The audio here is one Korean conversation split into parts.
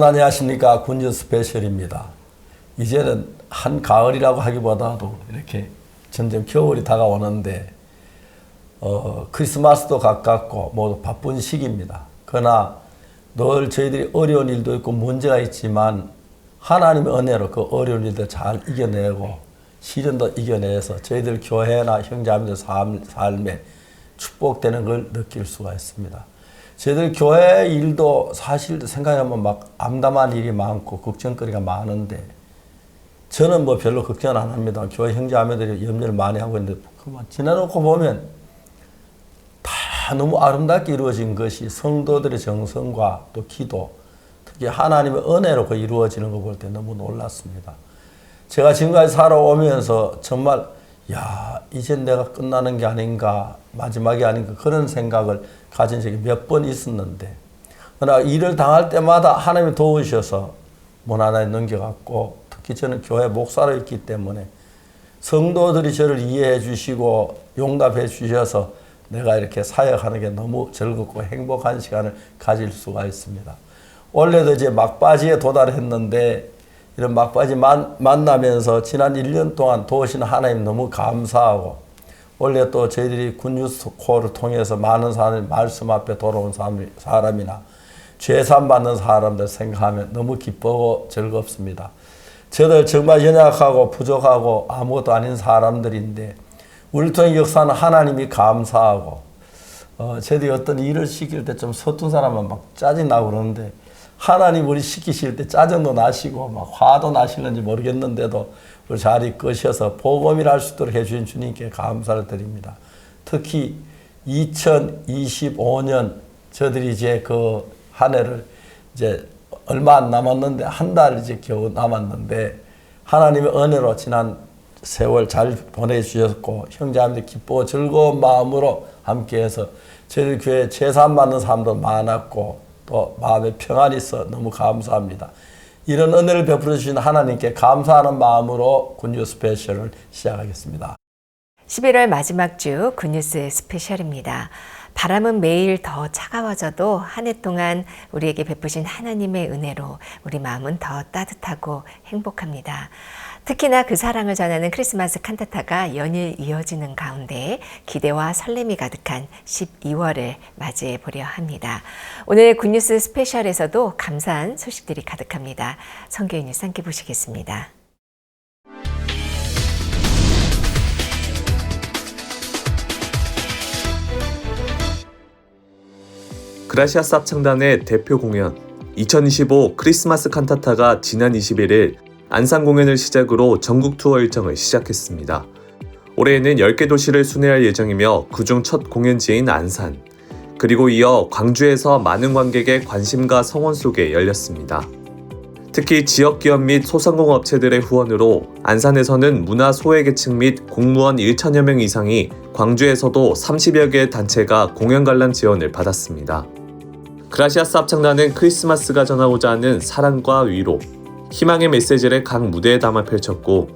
여러분 안녕하십니까. 군주 스페셜입니다. 이제는 한가을이라고 하기보다도 이렇게 점점 겨울이 다가오는데 크리스마스도 가깝고 모두 바쁜 시기입니다. 그러나 늘 저희들이 어려운 일도 있고 문제가 있지만 하나님의 은혜로 그 어려운 일들 잘 이겨내고 시련도 이겨내서 저희들 교회나 형제자매들 삶에 축복되는 걸 느낄 수가 있습니다. 저희들 교회 일도 사실 생각하면 막 암담한 일이 많고 걱정거리가 많은데 저는 뭐 별로 걱정 안 합니다. 교회 형제자매들이 염려를 많이 하고 있는데 그만 지나놓고 보면 다 너무 아름답게 이루어진 것이 성도들의 정성과 또 기도, 특히 하나님의 은혜로 그 이루어지는 거 볼 때 너무 놀랐습니다. 제가 지금까지 살아오면서 정말 이젠 내가 끝나는 게 아닌가, 마지막이 아닌가 그런 생각을 가진 적이 몇 번 있었는데 그러나 일을 당할 때마다 하나님이 도우셔서 무난하게 넘겨갔고 특히 저는 교회 목사로 있기 때문에 성도들이 저를 이해해 주시고 용납해 주셔서 내가 이렇게 사역하는 게 너무 즐겁고 행복한 시간을 가질 수가 있습니다. 원래도 이제 막바지에 도달했는데 이런 막바지 만나면서 지난 1년 동안 도우시는 하나님 너무 감사하고 원래 또 저희들이 군뉴스코를 통해서 많은 사람이 말씀 앞에 돌아온 사람이나 죄산 받는 사람들 생각하면 너무 기쁘고 즐겁습니다. 저들 정말 연약하고 부족하고 아무것도 아닌 사람들인데 우리를 통해 역사는 하나님이 감사하고 저희들이 어떤 일을 시킬 때 좀 서툰 사람은 막 짜증나고 그러는데 하나님 우리 시키실 때 짜증도 나시고 막 화도 나시는지 모르겠는데도 우리 잘 이끄셔서 복음이라 할 수 있도록 해주신 주님께 감사를 드립니다. 특히 2025년 저들이 이제 그 한 해를 이제 얼마 안 남았는데 한 달 이제 겨우 남았는데 하나님의 은혜로 지난 세월 잘 보내주셨고 형제자매들 기쁘고 즐거운 마음으로 함께해서 저희 교회 제산 받는 사람도 많았고 또 마음에 평안이 있어 너무 감사합니다. 이런 은혜를 베풀어 주신 하나님께 감사하는 마음으로 굿뉴스 스페셜을 시작하겠습니다. 11월 마지막 주 굿뉴스 스페셜입니다. 바람은 매일 더 차가워져도 한 해 동안 우리에게 베푸신 하나님의 은혜로 우리 마음은 더 따뜻하고 행복합니다. 특히나 그 사랑을 전하는 크리스마스 칸타타가 연일 이어지는 가운데 기대와 설렘이 가득한 12월을 맞이해 보려 합니다. 오늘 굿뉴스 스페셜에서도 감사한 소식들이 가득합니다. 선교인 뉴스 함께 보시겠습니다. 그라시아스 합창단의 대표 공연 2025 크리스마스 칸타타가 지난 21일 안산 공연을 시작으로 전국 투어 일정을 시작했습니다. 올해에는 10개 도시를 순회할 예정이며 그중 첫 공연지인 안산, 그리고 이어 광주에서 많은 관객의 관심과 성원 속에 열렸습니다. 특히 지역기업 및 소상공업체들의 후원으로 안산에서는 문화 소외계층 및 공무원 1천여 명 이상이 광주에서도 30여 개의 단체가 공연 관람 지원을 받았습니다. 그라시아스 합창단은 크리스마스가 전하고자 하는 사랑과 위로, 희망의 메시지를 각 무대에 담아 펼쳤고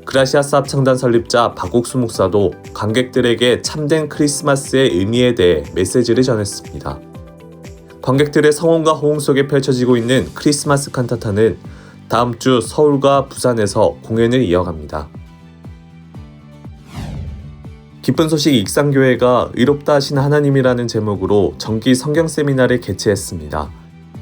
그라시아스 합창단 설립자 박옥수 목사도 관객들에게 참된 크리스마스의 의미에 대해 메시지를 전했습니다. 관객들의 성원과 호응 속에 펼쳐지고 있는 크리스마스 칸타타는 다음 주 서울과 부산에서 공연을 이어갑니다. 기쁜 소식 익산교회가 의롭다 하신 하나님이라는 제목으로 정기 성경 세미나를 개최했습니다.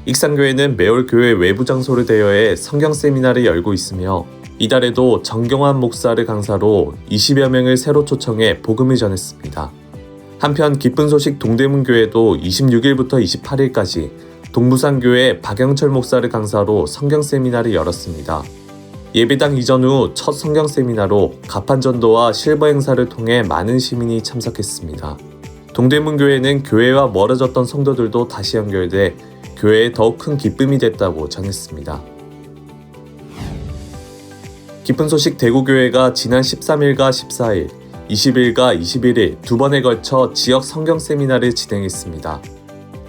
익산교회는 매월 교회 외부 장소를 대여해 성경 세미나를 열고 있으며 이달에도 정경환 목사를 강사로 20여 명을 새로 초청해 복음을 전했습니다. 한편 기쁜 소식 동대문교회도 26일부터 28일까지 동부산교회 박영철 목사를 강사로 성경 세미나를 열었습니다. 예배당 이전 후 첫 성경 세미나로 가판전도와 실버 행사를 통해 많은 시민이 참석했습니다. 동대문교회는 교회와 멀어졌던 성도들도 다시 연결돼 교회에 더욱 큰 기쁨이 됐다고 전했습니다. 기쁜 소식 대구교회가 지난 13일과 14일, 20일과 21일 두 번에 걸쳐 지역 성경 세미나를 진행했습니다.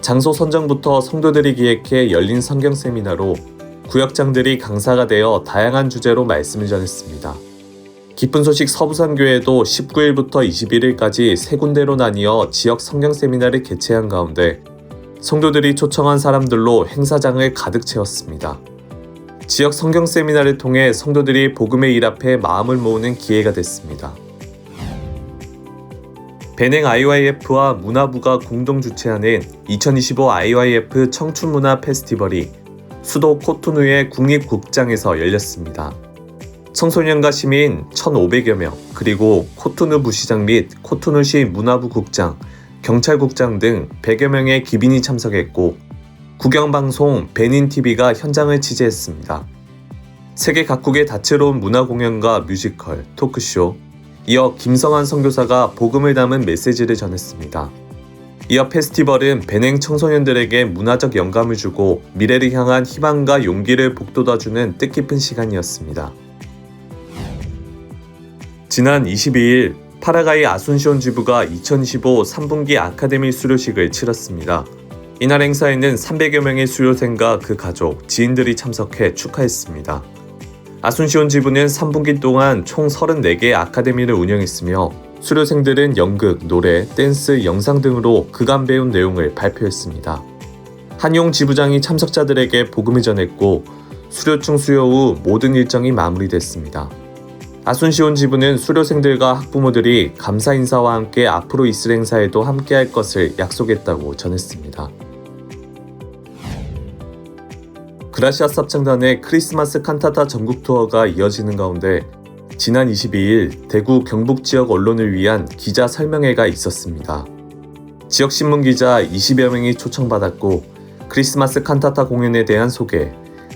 장소 선정부터 성도들이 기획해 열린 성경 세미나로 구역장들이 강사가 되어 다양한 주제로 말씀을 전했습니다. 기쁜 소식 서부산교회도 19일부터 21일까지 세 군데로 나뉘어 지역 성경 세미나를 개최한 가운데 성도들이 초청한 사람들로 행사장을 가득 채웠습니다. 지역 성경 세미나를 통해 성도들이 복음의 일 앞에 마음을 모으는 기회가 됐습니다. 베냉 IYF와 문화부가 공동 주최하는 2025 IYF 청춘문화 페스티벌이 수도 코토누의 국립극장에서 열렸습니다. 청소년과 시민 1,500여 명, 그리고 코토누 부시장 및 코토누시 문화부 국장, 경찰국장 등 100여 명의 기빈이 참석했고 국영방송 베닌TV가 현장을 취재했습니다. 세계 각국의 다채로운 문화 공연과 뮤지컬, 토크쇼, 이어 김성환 선교사가 복음을 담은 메시지를 전했습니다. 이어 페스티벌은 베냉 청소년들에게 문화적 영감을 주고 미래를 향한 희망과 용기를 북돋아주는 뜻깊은 시간이었습니다. 지난 22일 파라과이 아순시온 지부가 2025 3분기 아카데미 수료식을 치렀습니다. 이날 행사에는 300여 명의 수료생과 그 가족, 지인들이 참석해 축하했습니다. 아순시온 지부는 3분기 동안 총 34개의 아카데미를 운영했으며 수료생들은 연극, 노래, 댄스, 영상 등으로 그간 배운 내용을 발표했습니다. 한용 지부장이 참석자들에게 복음을 전했고 수료증 수여 후 모든 일정이 마무리됐습니다. 아순시온 지부는 수료생들과 학부모들이 감사 인사와 함께 앞으로 있을 행사에도 함께할 것을 약속했다고 전했습니다. 그라시아 합창단의 크리스마스 칸타타 전국 투어가 이어지는 가운데 지난 22일 대구 경북 지역 언론을 위한 기자 설명회가 있었습니다. 지역 신문 기자 20여 명이 초청받았고 크리스마스 칸타타 공연에 대한 소개,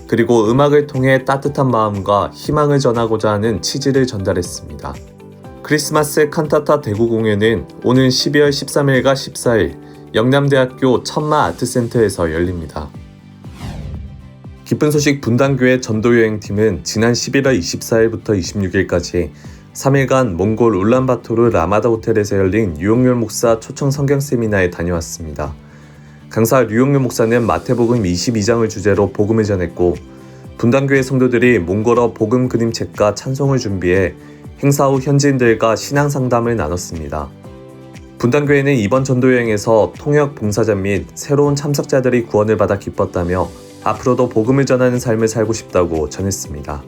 그리고 음악을 통해 따뜻한 마음과 희망을 전하고자 하는 취지를 전달했습니다. 크리스마스 칸타타 대구 공연은 오는 12월 13일과 14일 영남대학교 천마 아트센터에서 열립니다. 기쁜 소식 분당교회 전도여행팀은 지난 11월 24일부터 26일까지 3일간 몽골 울란바토르 라마다 호텔에서 열린 류용렬 목사 초청 성경 세미나에 다녀왔습니다. 강사 류용렬 목사는 마태복음 22장을 주제로 복음을 전했고 분당교회 성도들이 몽골어 복음 그림책과 찬송을 준비해 행사 후 현지인들과 신앙 상담을 나눴습니다. 분당교회는 이번 전도여행에서 통역 봉사자 및 새로운 참석자들이 구원을 받아 기뻤다며 앞으로도 복음을 전하는 삶을 살고 싶다고 전했습니다.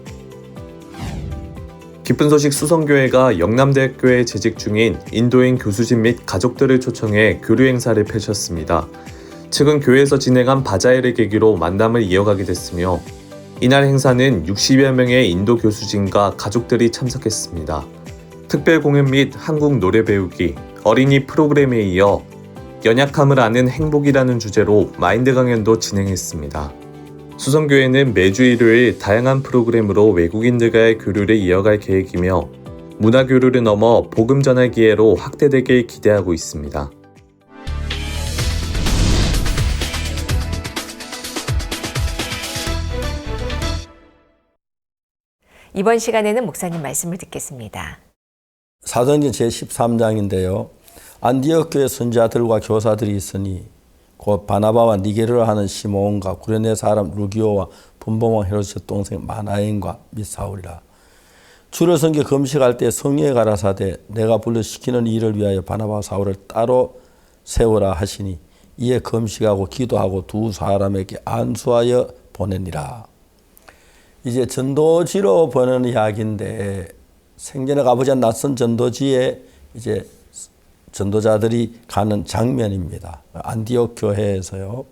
기쁜 소식 수성교회가 영남대학교에 재직 중인 인도인 교수진 및 가족들을 초청해 교류 행사를 펼쳤습니다. 최근 교회에서 진행한 바자회를 계기로 만남을 이어가게 됐으며 이날 행사는 60여 명의 인도 교수진과 가족들이 참석했습니다. 특별 공연 및 한국 노래 배우기, 어린이 프로그램에 이어 연약함을 아는 행복이라는 주제로 마인드 강연도 진행했습니다. 수성교회는 매주 일요일 다양한 프로그램으로 외국인들과의 교류를 이어갈 계획이며 문화교류를 넘어 복음 전할 기회로 확대되길 기대하고 있습니다. 이번 시간에는 목사님 말씀을 듣겠습니다. 사도행전 제13장인데요. 안디옥 교회 선지자들과 교사들이 있으니 곧 바나바와 니게르를 하는 시몬과 구레네 사람 루기오와 분봉왕 헤롯의 동생 마나엔과 및 사울이라. 주를 섬겨 금식할 때 성령에 가라사대 내가 불러 시키는 일을 위하여 바나바와 사울을 따로 세우라 하시니 이에 금식하고 기도하고 두 사람에게 안수하여 보내니라. 이제 전도지로 보내는 이야기인데 생전에 가보지 않은 낯선 전도지에 이제 전도자들이 가는 장면입니다. 안디옥 교회에서요.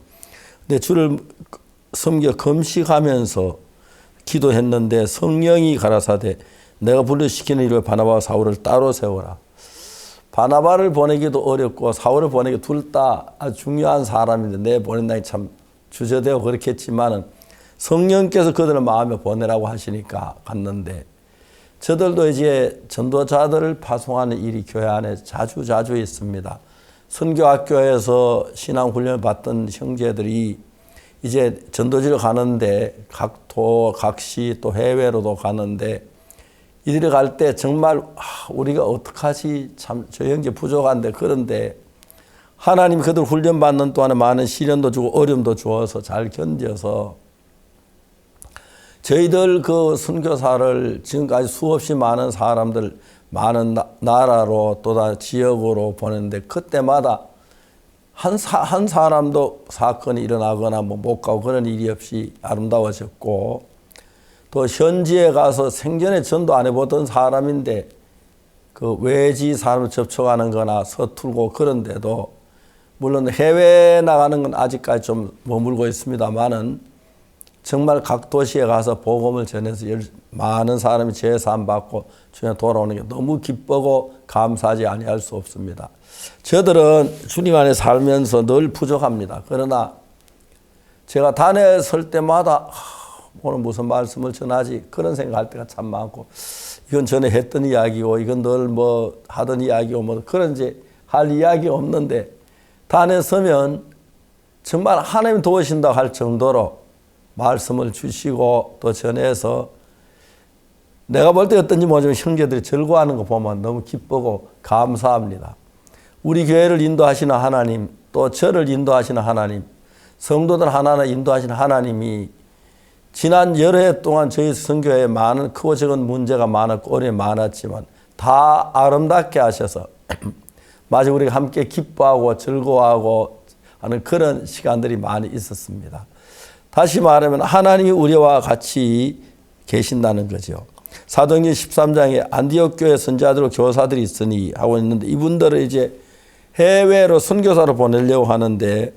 근데 주를 섬겨 금식하면서 기도했는데 성령이 가라사대 내가 불러시키는 일을 바나바와 사울을 따로 세워라. 바나바를 보내기도 어렵고 사울을 보내기 둘 다 아주 중요한 사람인데 내 보낸다니 참 주저되고 그렇겠지만은 성령께서 그들을 마음에 보내라고 하시니까 갔는데 저들도 이제 전도자들을 파송하는 일이 교회 안에 자주 있습니다. 선교학교에서 신앙훈련을 받던 형제들이 이제 전도지를 가는데 각도, 각시 또 해외로도 가는데 이들이 갈 때 정말 우리가 어떡하지 참 저 형제 부족한데 그런데 하나님 그들 훈련받는 동안에 많은 시련도 주고 어려움도 주어서 잘 견뎌서 저희들 그 선교사를 지금까지 수없이 많은 사람들 많은 나라로 또다 지역으로 보냈는데 그때마다 한 사람도 사건이 일어나거나 뭐 못 가고 그런 일이 없이 아름다워졌고, 또 현지에 가서 생전에 전도 안 해보던 사람인데 그 외지 사람을 접촉하는 거나 서툴고 그런데도, 물론 해외 나가는 건 아직까지 좀 머물고 있습니다만은 정말 각 도시에 가서 복음을 전해서 많은 사람이 제사함 받고 주님 돌아오는 게 너무 기쁘고 감사하지 아니할 수 없습니다. 저들은 주님 안에 살면서 늘 부족합니다. 그러나 제가 단에 설 때마다 오늘 무슨 말씀을 전하지 그런 생각할 때가 참 많고, 이건 전에 했던 이야기고 이건 늘 뭐 하던 이야기고 뭐 그런 이제 할 이야기 없는데, 단에 서면 정말 하나님 도우신다고 할 정도로 말씀을 주시고 또 전해서 내가 볼 때 어떤지 모르지만 형제들이 즐거워하는 거 보면 너무 기쁘고 감사합니다. 우리 교회를 인도하시는 하나님, 또 저를 인도하시는 하나님, 성도들 하나하나 인도하시는 하나님이 지난 여러 해 동안 저희 선교회에 많은 크고 작은 문제가 많았고 어려움이 많았지만 다 아름답게 하셔서 마치 우리가 함께 기뻐하고 즐거워하고 하는 그런 시간들이 많이 있었습니다. 다시 말하면 하나님이 우리와 같이 계신다는 거죠. 사도행전 13장에 안디옥 교회 선지자들과 교사들이 있으니 하고 있는데, 이분들을 이제 해외로 선교사로 보내려고 하는데,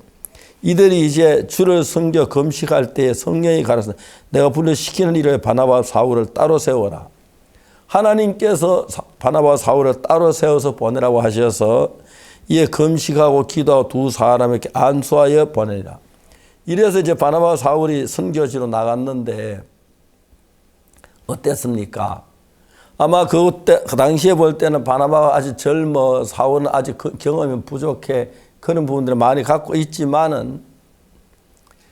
이들이 이제 주를 섬겨 금식할 때에 성령이 가르쳐 내가 불러 시키는 일에 바나바와 사울을 따로 세워라. 하나님께서 바나바와 사울을 따로 세워서 보내라고 하셔서 이에 금식하고 기도하고 두 사람에게 안수하여 보내라. 이래서 이제 바나바와 사울이 선교지로 나갔는데 어땠습니까? 아마 그때 그 당시에 볼 때는 바나바가 아직 젊어, 사울은 아직 경험이 부족해, 그런 부분들을 많이 갖고 있지만은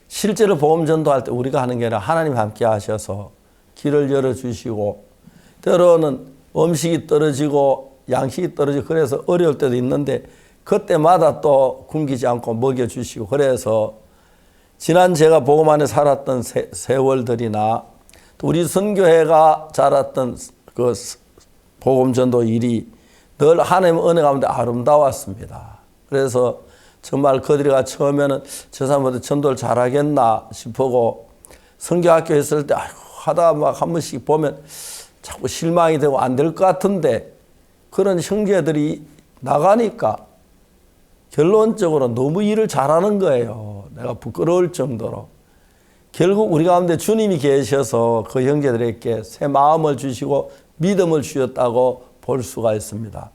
실제로 복음 전도할 때 우리가 하는 게 아니라 하나님 함께 하셔서 길을 열어주시고, 때로는 음식이 떨어지고 양식이 떨어지고 그래서 어려울 때도 있는데 그때마다 또 굶기지 않고 먹여주시고, 그래서 지난 제가 복음 안에 살았던 세월들이나 또 우리 선교회가 자랐던 그 복음 전도 일이 늘 하나님의 은혜 가운데 아름다웠습니다. 그래서 정말 그들이가 처음에는 저 사람보다 전도를 잘하겠나 싶고, 선교학교 했을 때 하다 막 한 번씩 보면 자꾸 실망이 되고 안 될 것 같은데, 그런 형제들이 나가니까 결론적으로 너무 일을 잘하는 거예요. 내가 부끄러울 정도로. 결국 우리 가운데 주님이 계셔서 그 형제들에게 새 마음을 주시고 믿음을 주셨다고 볼 수가 있습니다.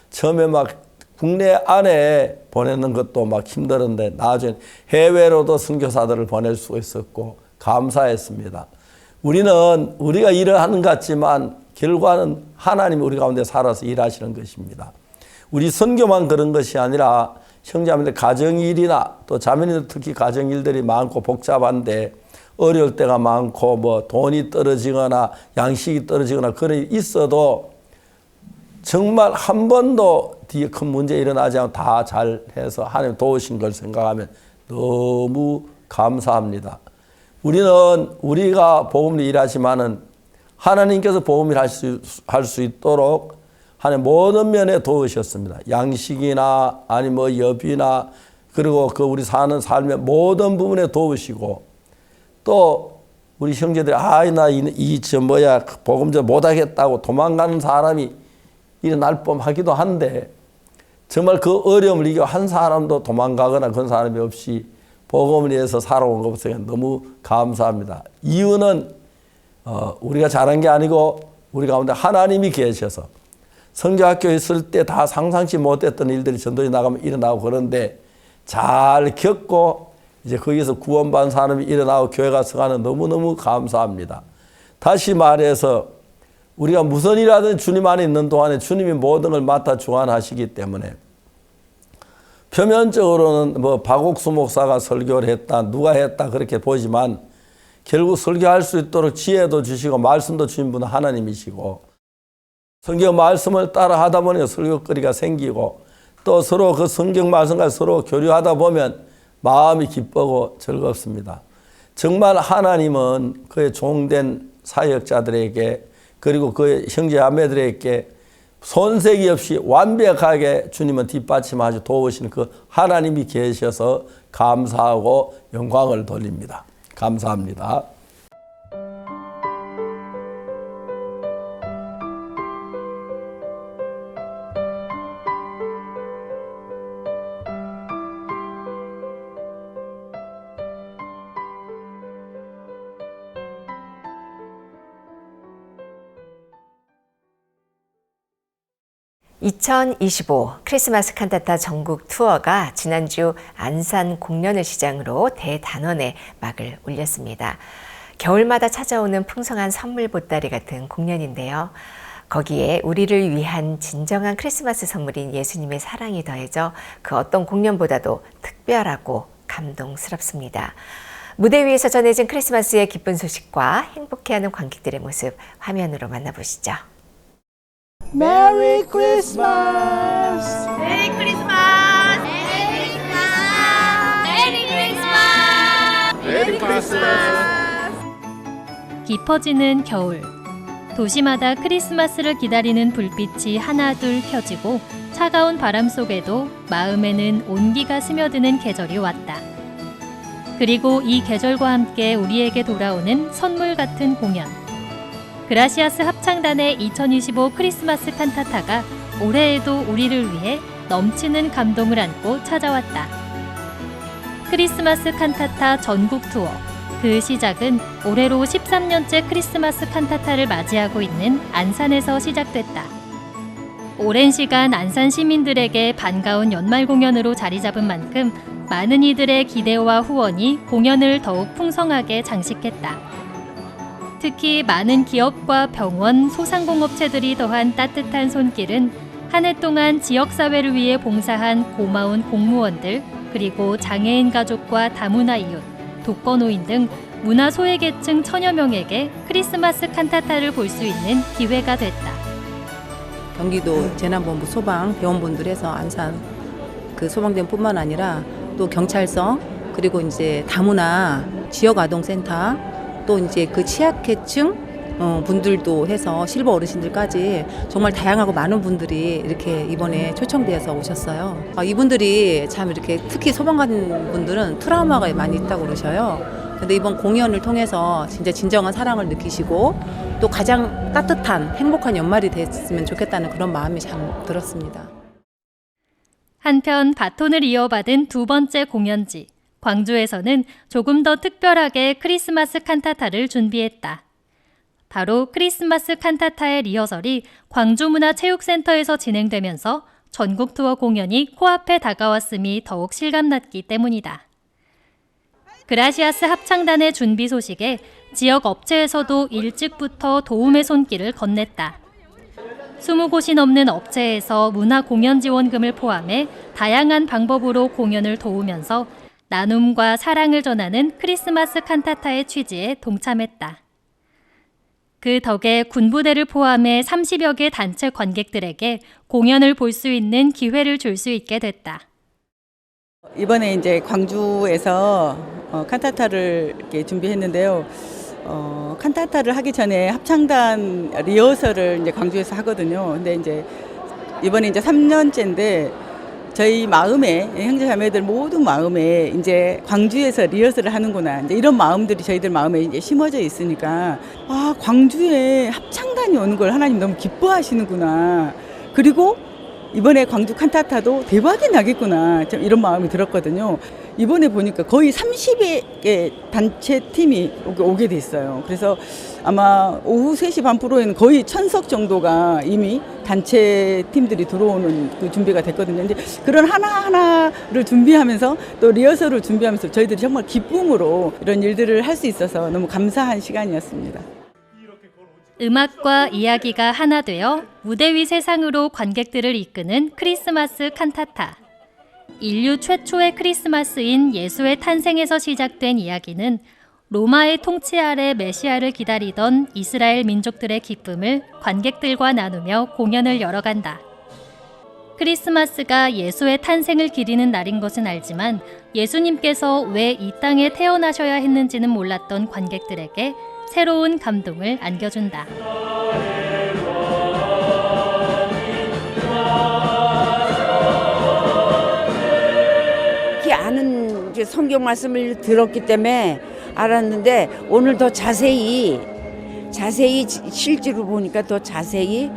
처음에 막 국내 안에 보내는 것도 막 힘들었는데 나중에 해외로도 선교사들을 보낼 수가 있었고 감사했습니다. 우리는 우리가 일을 하는 것 같지만 결과는 하나님이 우리 가운데 살아서 일하시는 것입니다. 우리 선교만 그런 것이 아니라 형제자매들 가정일이나 또 자매님들 특히 가정일들이 많고 복잡한데 어려울 때가 많고 뭐 돈이 떨어지거나 양식이 떨어지거나 그런 일이 있어도 정말 한 번도 뒤에 큰 문제 일어나지 않고 다 잘해서 하나님 도우신 걸 생각하면 너무 감사합니다. 우리는 우리가 복음을 일하지만은 하나님께서 복음을 할 수 있도록 하나님 모든 면에 도우셨습니다. 양식이나 아니 뭐 여비나 그리고 그 우리 사는 삶의 모든 부분에 도우시고, 또 우리 형제들이 복음 전 못하겠다고 도망가는 사람이 일어날 뻔하기도 한데 정말 그 어려움을 이겨 한 사람도 도망가거나 그런 사람이 없이 복음을 위해서 살아온 것 같아서 너무 감사합니다. 이유는 우리가 잘한 게 아니고 우리 가운데 하나님이 계셔서, 선교학교에 있을 때 다 상상치 못했던 일들이 전도에 나가면 일어나고 그런데 잘 겪고 이제 거기서 구원받은 사람이 일어나고 교회가 서가는 너무너무 감사합니다. 다시 말해서 우리가 무슨 일하든 주님 안에 있는 동안에 주님이 모든 걸 맡아 주관하시기 때문에 표면적으로는 뭐 박옥수 목사가 설교를 했다, 누가 했다 그렇게 보지만 결국 설교할 수 있도록 지혜도 주시고 말씀도 주신 분은 하나님이시고, 성경 말씀을 따라 하다 보니 설교거리가 생기고 또 서로 그 성경 말씀과 서로 교류하다 보면 마음이 기쁘고 즐겁습니다. 정말 하나님은 그의 종된 사역자들에게 그리고 그의 형제자매들에게 손색이 없이 완벽하게 주님은 뒷받침하시고 도우시는 그 하나님이 계셔서 감사하고 영광을 돌립니다. 감사합니다. (2025) 크리스마스 칸타타 전국 투어가 지난주 안산 공연을 시작으로 대단원에 막을 올렸습니다. 겨울마다 찾아오는 풍성한 선물 보따리 같은 공연인데요. 거기에 우리를 위한 진정한 크리스마스 선물인 예수님의 사랑이 더해져 그 어떤 공연보다도 특별하고 감동스럽습니다. 무대 위에서 전해진 크리스마스의 기쁜 소식과 행복해하는 관객들의 모습 화면으로 만나보시죠. Merry Christmas! 메리 크리스마스! 메리 크리스마스! 메리 크리스마스! 깊어지는 겨울. 도시마다 크리스마스를 기다리는 불빛이 하나둘 켜지고 차가운 바람 속에도 마음에는 온기가 스며드는 계절이 왔다. 그리고 이 계절과 함께 우리에게 돌아오는 선물 같은 공연. 그라시아스 합창단의 2025 크리스마스 칸타타가 올해에도 우리를 위해 넘치는 감동을 안고 찾아왔다. 크리스마스 칸타타 전국 투어. 그 시작은 올해로 13년째 크리스마스 칸타타를 맞이하고 있는 안산에서 시작됐다. 오랜 시간 안산 시민들에게 반가운 연말 공연으로 자리 잡은 만큼 많은 이들의 기대와 후원이 공연을 더욱 풍성하게 장식했다. 특히 많은 기업과 병원, 소상공업체들이 더한 따뜻한 손길은 한 해 동안 지역사회를 위해 봉사한 고마운 공무원들, 그리고 장애인 가족과 다문화 이웃, 독거노인 등 문화 소외계층 천여 명에게 크리스마스 칸타타를 볼 수 있는 기회가 됐다. 경기도 재난본부 소방 병원분들에서 안산 그 소방대뿐만 아니라 또 경찰서, 그리고 이제 다문화 지역아동센터, 또 이제 그 취약계층 분들도 해서 실버 어르신들까지 정말 다양하고 많은 분들이 이렇게 이번에 초청되어서 오셨어요. 이분들이 참 이렇게 특히 소방관 분들은 트라우마가 많이 있다고 그러셔요. 근데 이번 공연을 통해서 진짜 진정한 사랑을 느끼시고 또 가장 따뜻한 행복한 연말이 됐으면 좋겠다는 그런 마음이 참 들었습니다. 한편 바톤을 이어받은 두 번째 공연지. 광주에서는 조금 더 특별하게 크리스마스 칸타타를 준비했다. 바로 크리스마스 칸타타의 리허설이 광주문화체육센터에서 진행되면서 전국 투어 공연이 코앞에 다가왔음이 더욱 실감났기 때문이다. 그라시아스 합창단의 준비 소식에 지역 업체에서도 일찍부터 도움의 손길을 건넸다. 20곳이 넘는 업체에서 문화공연지원금을 포함해 다양한 방법으로 공연을 도우면서 나눔과 사랑을 전하는 크리스마스 칸타타의 취지에 동참했다. 그 덕에 군부대를 포함해 30여 개 단체 관객들에게 공연을 볼 수 있는 기회를 줄 수 있게 됐다. 이번에 이제 광주에서 칸타타를 이렇게 준비했는데요. 칸타타를 하기 전에 합창단 리허설을 이제 광주에서 하거든요. 근데 이제 이번에 이제 3년째인데 저희 마음에, 형제자매들 모든 마음에 이제 광주에서 리허설을 하는구나, 이제 이런 마음들이 저희들 마음에 이제 심어져 있으니까, 광주에 합창단이 오는 걸 하나님 너무 기뻐하시는구나. 그리고 이번에 광주 칸타타도 대박이 나겠구나, 좀 이런 마음이 들었거든요. 이번에 보니까 거의 30개 단체 팀이 오게 됐어요. 그래서 아마 오후 3시 반 프로에는 거의 1000석 정도가 이미 단체 팀들이 들어오는 그 준비가 됐거든요. 이제 그런 하나하나를 준비하면서 또 리허설을 준비하면서 저희들이 정말 기쁨으로 이런 일들을 할 수 있어서 너무 감사한 시간이었습니다. 음악과 이야기가 하나 되어 무대 위 세상으로 관객들을 이끄는 크리스마스 칸타타. 인류 최초의 크리스마스인 예수의 탄생에서 시작된 이야기는 로마의 통치 아래 메시아를 기다리던 이스라엘 민족들의 기쁨을 관객들과 나누며 공연을 열어간다. 크리스마스가 예수의 탄생을 기리는 날인 것은 알지만 예수님께서 왜 이 땅에 태어나셔야 했는지는 몰랐던 관객들에게 새로운 감동을 안겨준다. 성경 말씀을 들었기 때문에 알았는데 오늘 더 자세히 실제로 보니까 더 자세히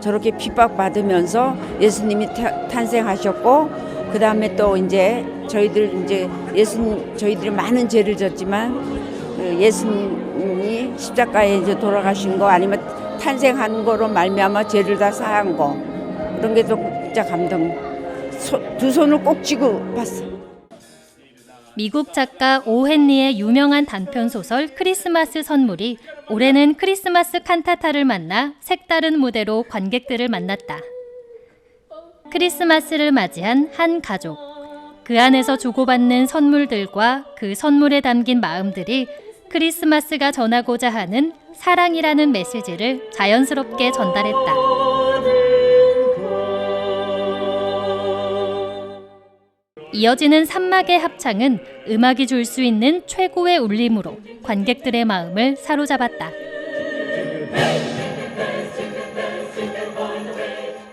저렇게 핍박받으면서 예수님이 탄생하셨고 그 다음에 또 이제 저희들이 많은 죄를 졌지만 예수님이 십자가에 이제 돌아가신 거 아니면 탄생한 거로 말미암아 죄를 다 사한 거 그런 게 또 진짜 감동. 두 손을 꼭 쥐고 봤어. 미국 작가 오 헨리의 유명한 단편 소설 크리스마스 선물이 올해는 크리스마스 칸타타를 만나 색다른 무대로 관객들을 만났다. 크리스마스를 맞이한 한 가족. 그 안에서 주고받는 선물들과 그 선물에 담긴 마음들이 크리스마스가 전하고자 하는 사랑이라는 메시지를 자연스럽게 전달했다. 이어지는 산막의 합창은 음악이 줄 수 있는 최고의 울림으로 관객들의 마음을 사로잡았다.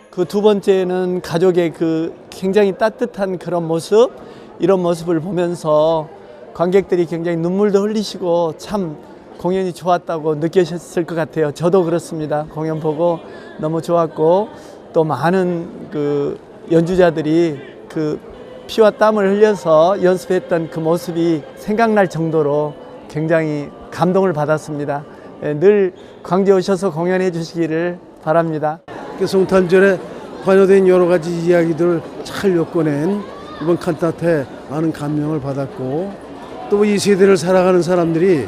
그 두 번째는 가족의 그 굉장히 따뜻한 그런 모습, 이런 모습을 보면서 관객들이 굉장히 눈물도 흘리시고 참 공연이 좋았다고 느끼셨을 것 같아요. 저도 그렇습니다. 공연 보고 너무 좋았고 또 많은 그 연주자들이 그 피와 땀을 흘려서 연습했던 그 모습이 생각날 정도로 굉장히 감동을 받았습니다. 늘 광주에 오셔서 공연해 주시기를 바랍니다. 성탄절에 관여된 여러 가지 이야기들을 잘 엮어낸 이번 칸타타에 많은 감명을 받았고 또 이 세대를 살아가는 사람들이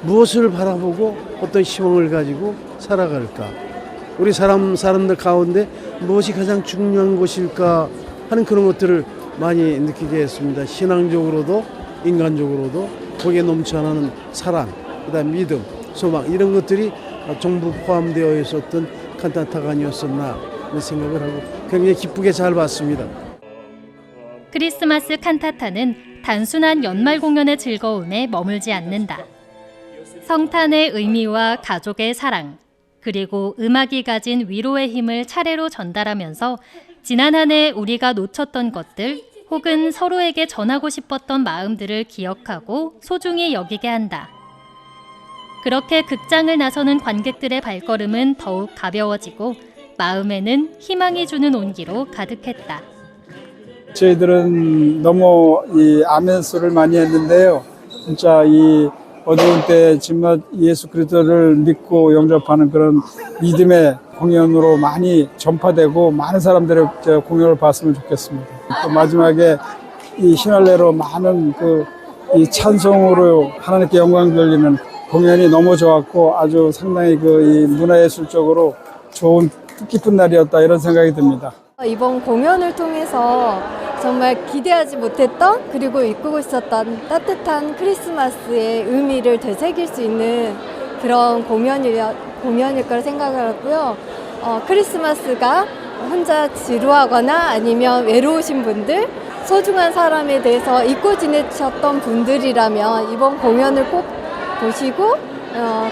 무엇을 바라보고 어떤 희망을 가지고 살아갈까, 우리 사람들 가운데 무엇이 가장 중요한 것일까 하는 그런 것들을 많이 느끼게 했습니다. 신앙적으로도 인간적으로도 거기에 넘쳐나는 사랑, 그다음 믿음, 소망 이런 것들이 전부 포함되어 있었던 칸타타가 아니었었나 하는 생각을 하고 굉장히 기쁘게 잘 봤습니다. 크리스마스 칸타타는 단순한 연말 공연의 즐거움에 머물지 않는다. 성탄의 의미와 가족의 사랑, 그리고 음악이 가진 위로의 힘을 차례로 전달하면서 지난 한 해 우리가 놓쳤던 것들 혹은 서로에게 전하고 싶었던 마음들을 기억하고 소중히 여기게 한다. 그렇게 극장을 나서는 관객들의 발걸음은 더욱 가벼워지고 마음에는 희망이 주는 온기로 가득했다. 저희들은 너무 이 아멘수를 많이 했는데요. 진짜 이 어두운 때 정말 예수 그리스도를 믿고 영접하는 그런 믿음의 공연으로 많이 전파되고 많은 사람들의 공연을 봤으면 좋겠습니다. 또 마지막에 이 신할례로 많은 이 찬송으로 하나님께 영광 돌리는 공연이 너무 좋았고 아주 상당히 이 문화예술적으로 좋은 뜻깊은 날이었다 이런 생각이 듭니다. 이번 공연을 통해서 정말 기대하지 못했던 그리고 잊고 있었던 따뜻한 크리스마스의 의미를 되새길 수 있는 그런 공연일 거라 생각을 하고요. 크리스마스가 혼자 지루하거나 아니면 외로우신 분들, 소중한 사람에 대해서 잊고 지내셨던 분들이라면 이번 공연을 꼭 보시고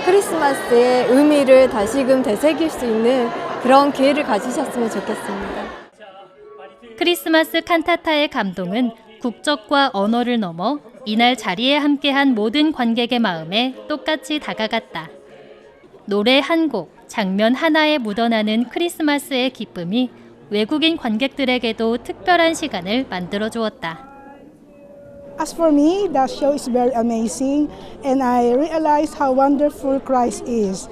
크리스마스의 의미를 다시금 되새길 수 있는 그런 기회를 가지셨으면 좋겠습니다. 크리스마스 칸타타의 감동은 국적과 언어를 넘어 이날 자리에 함께한 모든 관객의 마음에 똑같이 다가갔다. 노래 한 곡, 장면 하나에 묻어나는 크리스마스의 기쁨이 외국인 관객들에게도 특별한 시간을 만들어 주었다. As for me, the show is very amazing, and I realized how wonderful Christ is.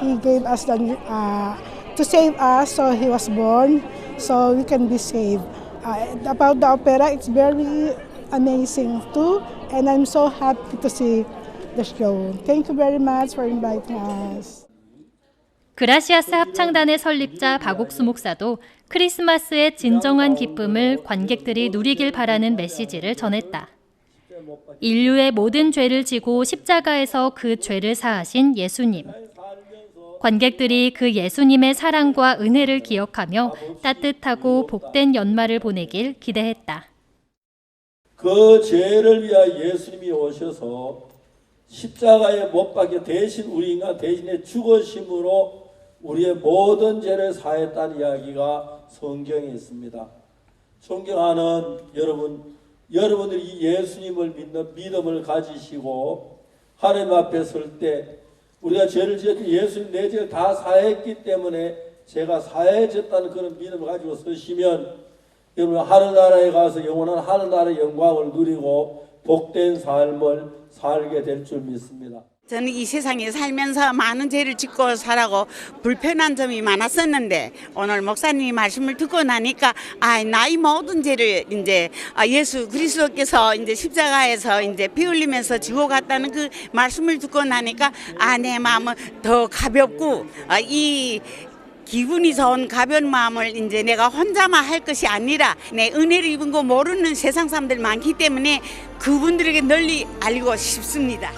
He gave us to save us, so He was born, so we can be saved. About the opera, it's very amazing too, and I'm so happy to see the show. Thank you very much for inviting us. 그라시아스 합창단의 설립자 박옥수 목사도 크리스마스의 진정한 기쁨을 관객들이 누리길 바라는 메시지를 전했다. 인류의 모든 죄를 지고 십자가에서 그 죄를 사하신 예수님. 관객들이 그 예수님의 사랑과 은혜를 기억하며 따뜻하고 복된 연말을 보내길 기대했다. 그 죄를 위하여 예수님이 오셔서 십자가에 못 박혀 대신 우리 인간 대신에 죽으심으로 우리의 모든 죄를 사했다는 이야기가 성경에 있습니다. 존경하는 여러분, 여러분들이 이 예수님을 믿는 믿음을 가지시고 하나님 앞에 설 때 우리가 죄를 지었던 예수님 내 죄를 다 사했기 때문에 제가 사해졌다는 그런 믿음을 가지고 서시면 여러분 하늘나라에 가서 영원한 하늘나라의 영광을 누리고 복된 삶을 살게 될 줄 믿습니다. 저는 이 세상에 살면서 많은 죄를 짓고 살아고 불편한 점이 많았었는데 오늘 목사님 말씀을 듣고 나니까 나의 모든 죄를 이제 예수 그리스도께서 이제 십자가에서 이제 피 흘리면서 지고 갔다는 그 말씀을 듣고 나니까 내 마음은 더 가볍고 이 기분이 좋은 가벼운 마음을 이제 내가 혼자만 할 것이 아니라 내 은혜를 입은 거 모르는 세상 사람들 많기 때문에 그분들에게 널리 알리고 싶습니다.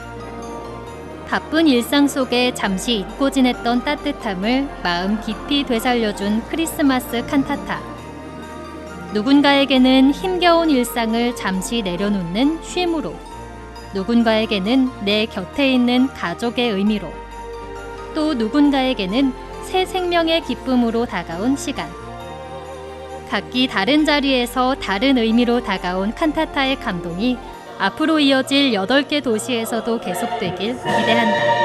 바쁜 일상 속에 잠시 잊고 지냈던 따뜻함을 마음 깊이 되살려준 크리스마스 칸타타. 누군가에게는 힘겨운 일상을 잠시 내려놓는 쉼으로, 누군가에게는 내 곁에 있는 가족의 의미로, 또 누군가에게는 새 생명의 기쁨으로 다가온 시간. 각기 다른 자리에서 다른 의미로 다가온 칸타타의 감동이 앞으로 이어질 8개 도시에서도 계속되길 기대한다.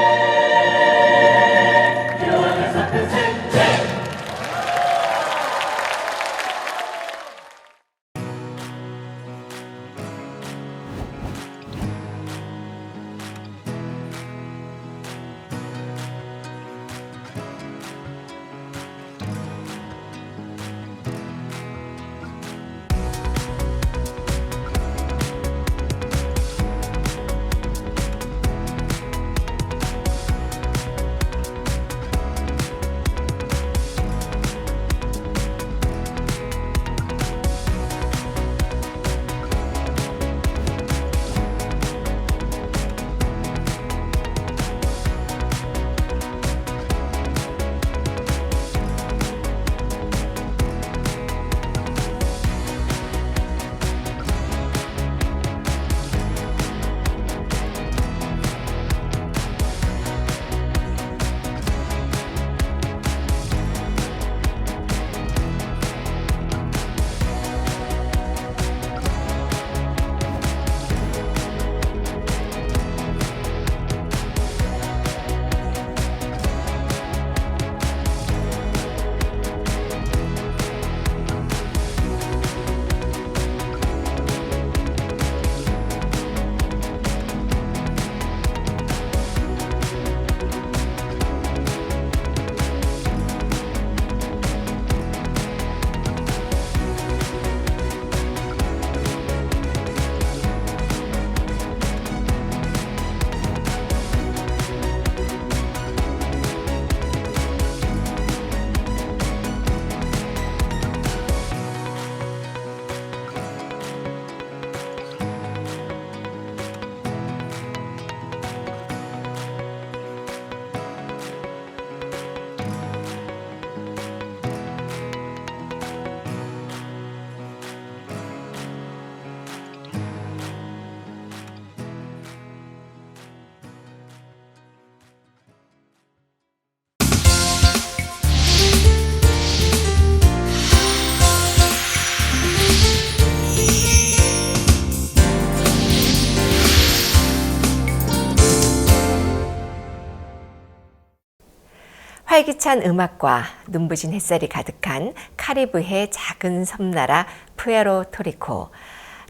활기찬 음악과 눈부신 햇살이 가득한 카리브해 작은 섬나라 푸에르토리코.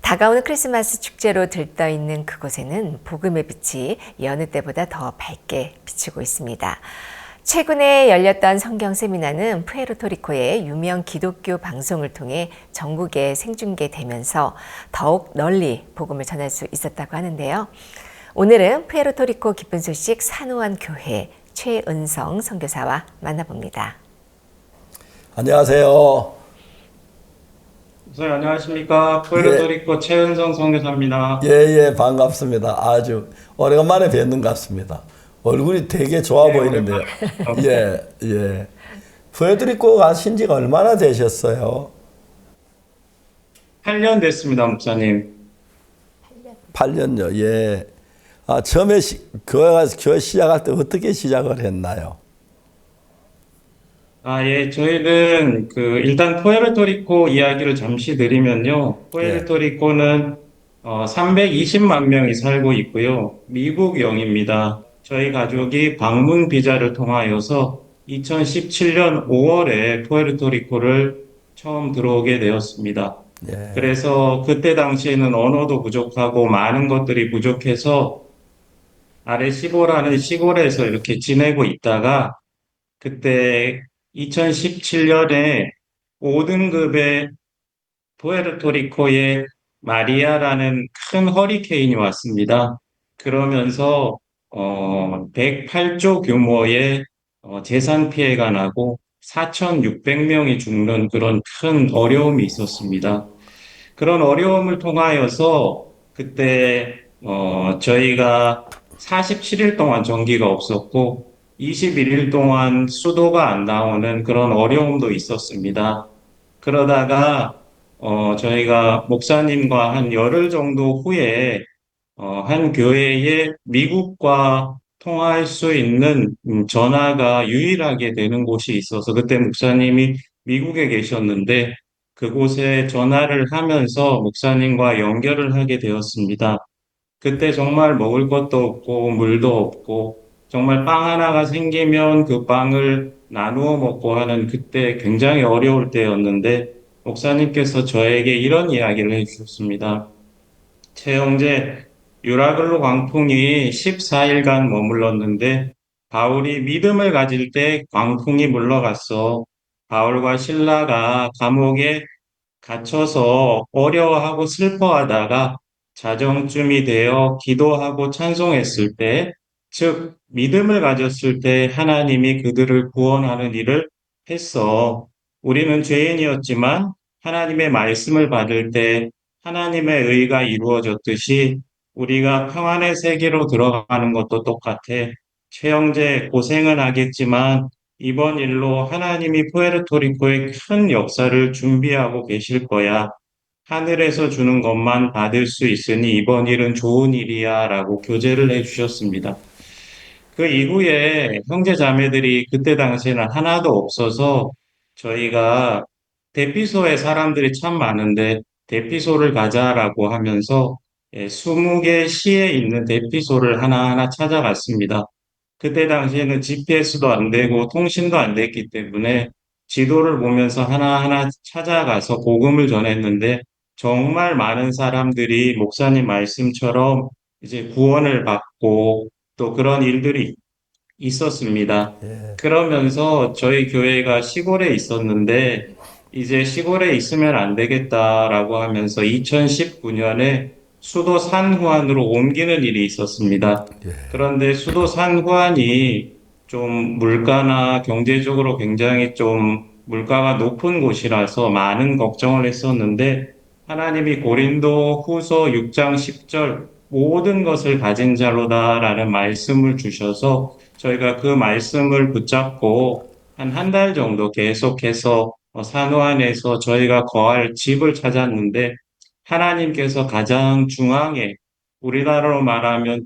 다가오는 크리스마스 축제로 들떠있는 그곳에는 복음의 빛이 여느 때보다 더 밝게 비치고 있습니다. 최근에 열렸던 성경 세미나는 푸에르토리코의 유명 기독교 방송을 통해 전국에 생중계되면서 더욱 널리 복음을 전할 수 있었다고 하는데요. 오늘은 푸에르토리코 기쁜 소식 산호안 교회 최은성 선교사와 만나봅니다. 안녕하세요. 선생님 안녕하십니까. 푸에르토리코 최은성 선교사입니다. 예, 반갑습니다. 아주 오래간만에 뵙는 것 같습니다. 얼굴이 되게 좋아 보이는데요. 예. 푸에르토리코 가신 지가 얼마나 되셨어요? 8년 됐습니다, 목사님. 8년요, 예. 처음에 교회 시작할 때 어떻게 시작을 했나요? 예, 저희는 일단 푸에르토리코 이야기를 잠시 드리면요. 푸에르토리코는 320만 명이 살고 있고요. 미국영입니다. 저희 가족이 방문 비자를 통하여서 2017년 5월에 푸에르토리코를 처음 들어오게 되었습니다. 예. 그래서 그때 당시에는 언어도 부족하고 많은 것들이 부족해서 아레시보라는 시골에서 이렇게 지내고 있다가 그때 2017년에 5등급의 푸에르토리코에 마리아라는 큰 허리케인이 왔습니다. 그러면서 108조 규모의 재산 피해가 나고 4,600명이 죽는 그런 큰 어려움이 있었습니다. 그런 어려움을 통하여서 그때 저희가 47일 동안 전기가 없었고 21일 동안 수도가 안 나오는 그런 어려움도 있었습니다. 그러다가 저희가 목사님과 한 열흘 정도 후에 한 교회에 미국과 통화할 수 있는 전화가 유일하게 되는 곳이 있어서 그때 목사님이 미국에 계셨는데 그곳에 전화를 하면서 목사님과 연결을 하게 되었습니다. 그때 정말 먹을 것도 없고 물도 없고 정말 빵 하나가 생기면 그 빵을 나누어 먹고 하는 그때 굉장히 어려울 때였는데 목사님께서 저에게 이런 이야기를 해주셨습니다. 최영재, 유라글로 광풍이 14일간 머물렀는데 바울이 믿음을 가질 때 광풍이 물러갔어. 바울과 실라가 감옥에 갇혀서 어려워하고 슬퍼하다가 자정쯤이 되어 기도하고 찬송했을 때, 즉 믿음을 가졌을 때 하나님이 그들을 구원하는 일을 했어. 우리는 죄인이었지만 하나님의 말씀을 받을 때 하나님의 의가 이루어졌듯이 우리가 평안의 세계로 들어가는 것도 똑같아. 최영재 고생은 하겠지만 이번 일로 하나님이 푸에르토리코의 큰 역사를 준비하고 계실 거야. 하늘에서 주는 것만 받을 수 있으니 이번 일은 좋은 일이야 라고 교제를 해주셨습니다. 그 이후에 형제 자매들이 그때 당시에는 하나도 없어서 저희가 대피소에 사람들이 참 많은데 대피소를 가자라고 하면서 20개 시에 있는 대피소를 하나하나 찾아갔습니다. 그때 당시에는 GPS도 안 되고 통신도 안 됐기 때문에 지도를 보면서 하나하나 찾아가서 복음을 전했는데 정말 많은 사람들이 목사님 말씀처럼 이제 구원을 받고 또 그런 일들이 있었습니다. 그러면서 저희 교회가 시골에 있었는데 이제 시골에 있으면 안 되겠다라고 하면서 2019년에 수도 산후안으로 옮기는 일이 있었습니다. 그런데 수도 산후안이 좀 물가나 경제적으로 굉장히 좀 물가가 높은 곳이라서 많은 걱정을 했었는데 하나님이 고린도 후서 6장 10절 모든 것을 가진 자로다라는 말씀을 주셔서 저희가 그 말씀을 붙잡고 한 달 정도 계속해서 산후안에서 저희가 거할 집을 찾았는데 하나님께서 가장 중앙에 우리나라로 말하면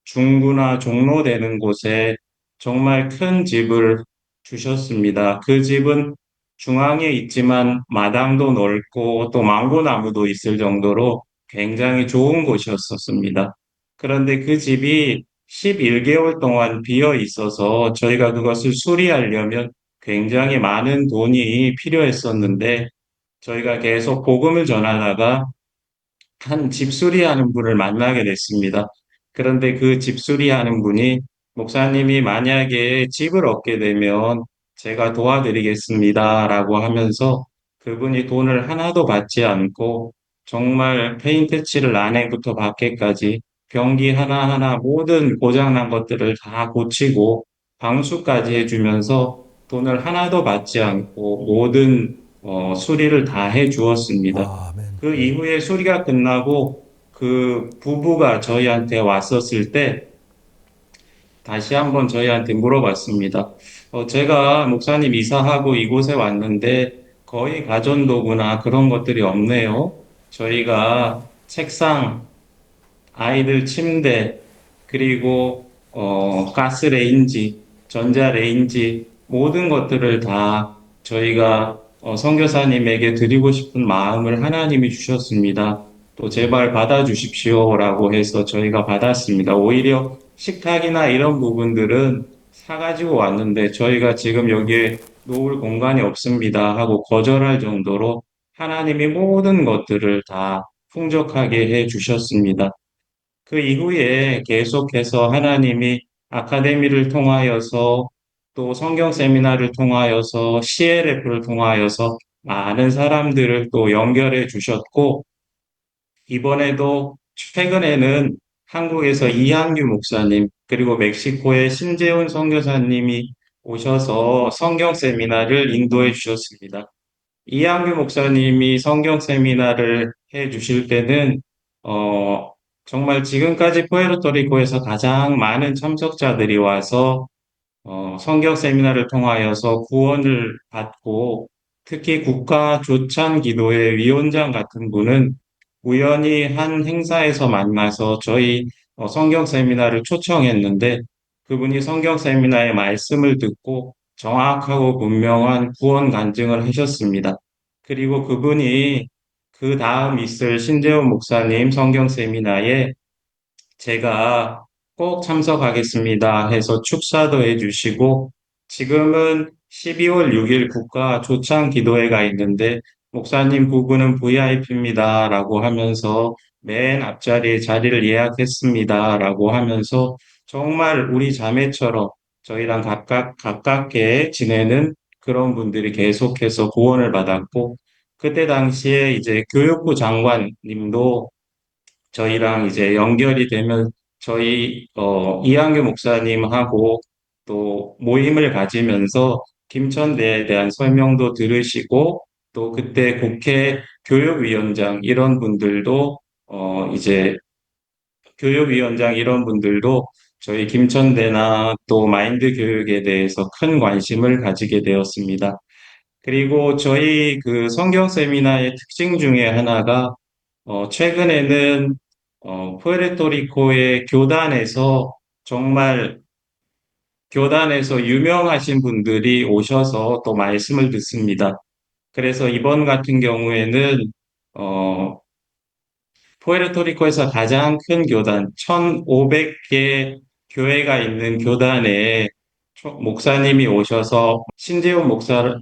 중구나 종로 되는 곳에 정말 큰 집을 주셨습니다. 그 집은 중앙에 있지만 마당도 넓고 또 망고나무도 있을 정도로 굉장히 좋은 곳이었었습니다. 그런데 그 집이 11개월 동안 비어 있어서 저희가 그것을 수리하려면 굉장히 많은 돈이 필요했었는데 저희가 계속 복음을 전하다가 한 집수리하는 분을 만나게 됐습니다. 그런데 그 집수리하는 분이 목사님이 만약에 집을 얻게 되면 제가 도와드리겠습니다라고 하면서 그분이 돈을 하나도 받지 않고 정말 페인트 칠을 안에부터 밖에까지 변기 하나하나 모든 고장난 것들을 다 고치고 방수까지 해주면서 돈을 하나도 받지 않고 모든 수리를 다 해주었습니다. 그 이후에 수리가 끝나고 그 부부가 저희한테 왔었을 때 다시 한번 저희한테 물어봤습니다. 제가 목사님 이사하고 이곳에 왔는데 거의 가전도구나 그런 것들이 없네요. 저희가 책상, 아이들 침대, 그리고 가스레인지, 전자레인지 모든 것들을 다 저희가 선교사님에게 드리고 싶은 마음을 하나님이 주셨습니다. 또 제발 받아주십시오라고 해서 저희가 받았습니다. 오히려 식탁이나 이런 부분들은 사가지고 왔는데 저희가 지금 여기에 놓을 공간이 없습니다 하고 거절할 정도로 하나님이 모든 것들을 다 풍족하게 해 주셨습니다. 그 이후에 계속해서 하나님이 아카데미를 통하여서 또 성경 세미나를 통하여서 CLF를 통하여서 많은 사람들을 또 연결해 주셨고 이번에도 최근에는 한국에서 이한규 목사님 그리고 멕시코의 신재훈 선교사님이 오셔서 성경 세미나를 인도해 주셨습니다. 이한규 목사님이 성경 세미나를 해 주실 때는 정말 지금까지 푸에르토리코에서 가장 많은 참석자들이 와서 성경 세미나를 통하여서 구원을 받고 특히 국가 조찬 기도회 위원장 같은 분은 우연히 한 행사에서 만나서 저희 성경 세미나를 초청했는데 그분이 성경 세미나의 말씀을 듣고 정확하고 분명한 구원 간증을 하셨습니다. 그리고 그분이 그 다음 있을 신재훈 목사님 성경 세미나에 제가 꼭 참석하겠습니다 해서 축사도 해주시고 지금은 12월 6일 국가 조창 기도회가 있는데 목사님 부부는 VIP입니다 라고 하면서 맨 앞자리에 자리를 예약했습니다 라고 하면서 정말 우리 자매처럼 저희랑 가깝게 지내는 그런 분들이 계속해서 구원을 받았고 그때 당시에 이제 교육부 장관님도 저희랑 이제 연결이 되면 저희 이한규 목사님하고 또 모임을 가지면서 김천대에 대한 설명도 들으시고 또 그때 국회 교육위원장 이런 분들도 이제 교육위원장 이런 분들도 저희 김천대나 또 마인드 교육에 대해서 큰 관심을 가지게 되었습니다. 그리고 저희 그 성경 세미나의 특징 중에 하나가 최근에는 푸에르토리코의 정말 교단에서 유명하신 분들이 오셔서 또 말씀을 듣습니다. 그래서 이번 같은 경우에는 푸에르토리코에서 가장 큰 교단 1,500개 교회가 있는 교단에 목사님이 오셔서 신재훈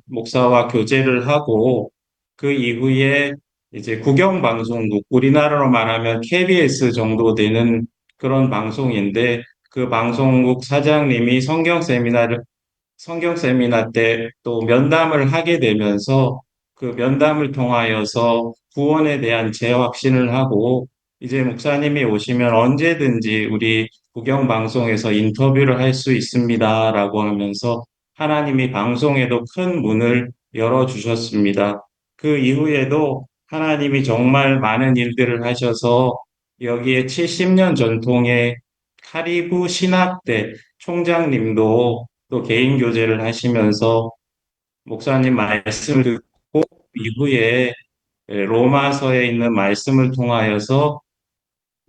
목사와 교제를 하고 그 이후에 이제 국영방송국 우리나라로 말하면 KBS 정도 되는 그런 방송인데 그 방송국 사장님이 성경 세미나 때 또 면담을 하게 되면서 그 면담을 통하여서 구원에 대한 재확신을 하고 이제 목사님이 오시면 언제든지 우리 국영방송에서 인터뷰를 할 수 있습니다라고 하면서 하나님이 방송에도 큰 문을 열어주셨습니다. 그 이후에도 하나님이 정말 많은 일들을 하셔서 여기에 70년 전통의 카리브 신학대 총장님도 또 개인 교제를 하시면서 목사님 말씀을 듣고 이후에 로마서에 있는 말씀을 통하여서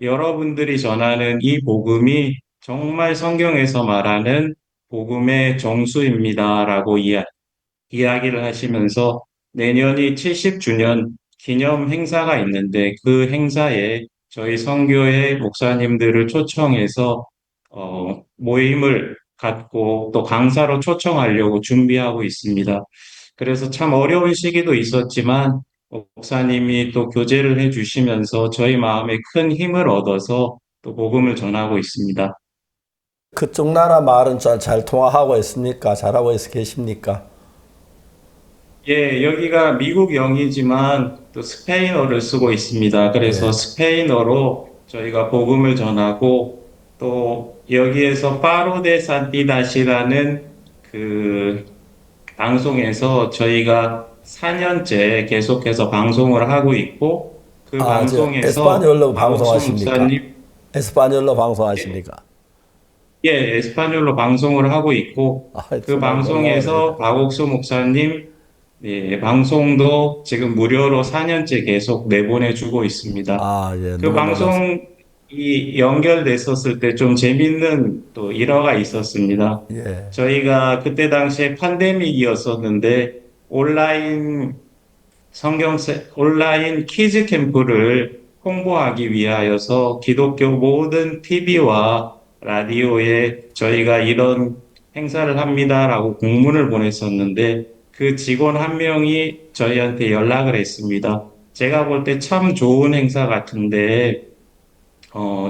여러분들이 전하는 이 복음이 정말 성경에서 말하는 복음의 정수입니다라고 이야기를 하시면서 내년이 70주년 기념 행사가 있는데 그 행사에 저희 선교회 목사님들을 초청해서 모임을 갖고 또 강사로 초청하려고 준비하고 있습니다. 그래서 참 어려운 시기도 있었지만 목사님이 또 교제를 해주시면서 저희 마음에 큰 힘을 얻어서 또 복음을 전하고 있습니다. 그쪽 나라 말은 잘 통화하고 있습니까? 잘하고 계십니까? 예, 여기가 미국 영이지만 또 스페인어를 쓰고 있습니다. 그래서 스페인어로 저희가 복음을 전하고 또 여기에서 파로 데 산티다시라는 그 방송에서 저희가 4년째 계속해서 방송을 하고 있고 그 방송에서 에스파뇰로 방송하십니까? 에스파뇰로 방송하십니까? 예, 에스파뇰로 방송을 하고 있고 그 방송에서 박옥수 목사님 방송도 지금 무료로 4년째 계속 내보내주고 있습니다. 그 방송이 연결됐었을 때 좀 재밌는 또 일화가 있었습니다. 저희가 그때 당시에 팬데믹이었었는데 온라인 퀴즈 캠프를 홍보하기 위하여서 기독교 모든 TV와 라디오에 저희가 이런 행사를 합니다라고 공문을 보냈었는데 그 직원 한 명이 저희한테 연락을 했습니다. 제가 볼 때 참 좋은 행사 같은데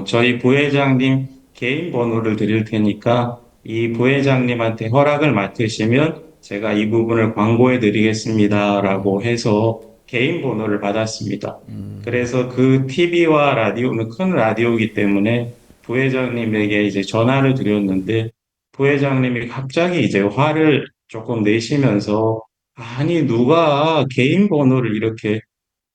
저희 부회장님 개인 번호를 드릴 테니까 이 부회장님한테 허락을 맡으시면 제가 이 부분을 광고해 드리겠습니다라고 해서 개인 번호를 받았습니다. 그래서 그 TV와 라디오는 큰 라디오이기 때문에 부회장님에게 이제 전화를 드렸는데 부회장님이 갑자기 이제 화를 조금 내시면서 아니 누가 개인 번호를 이렇게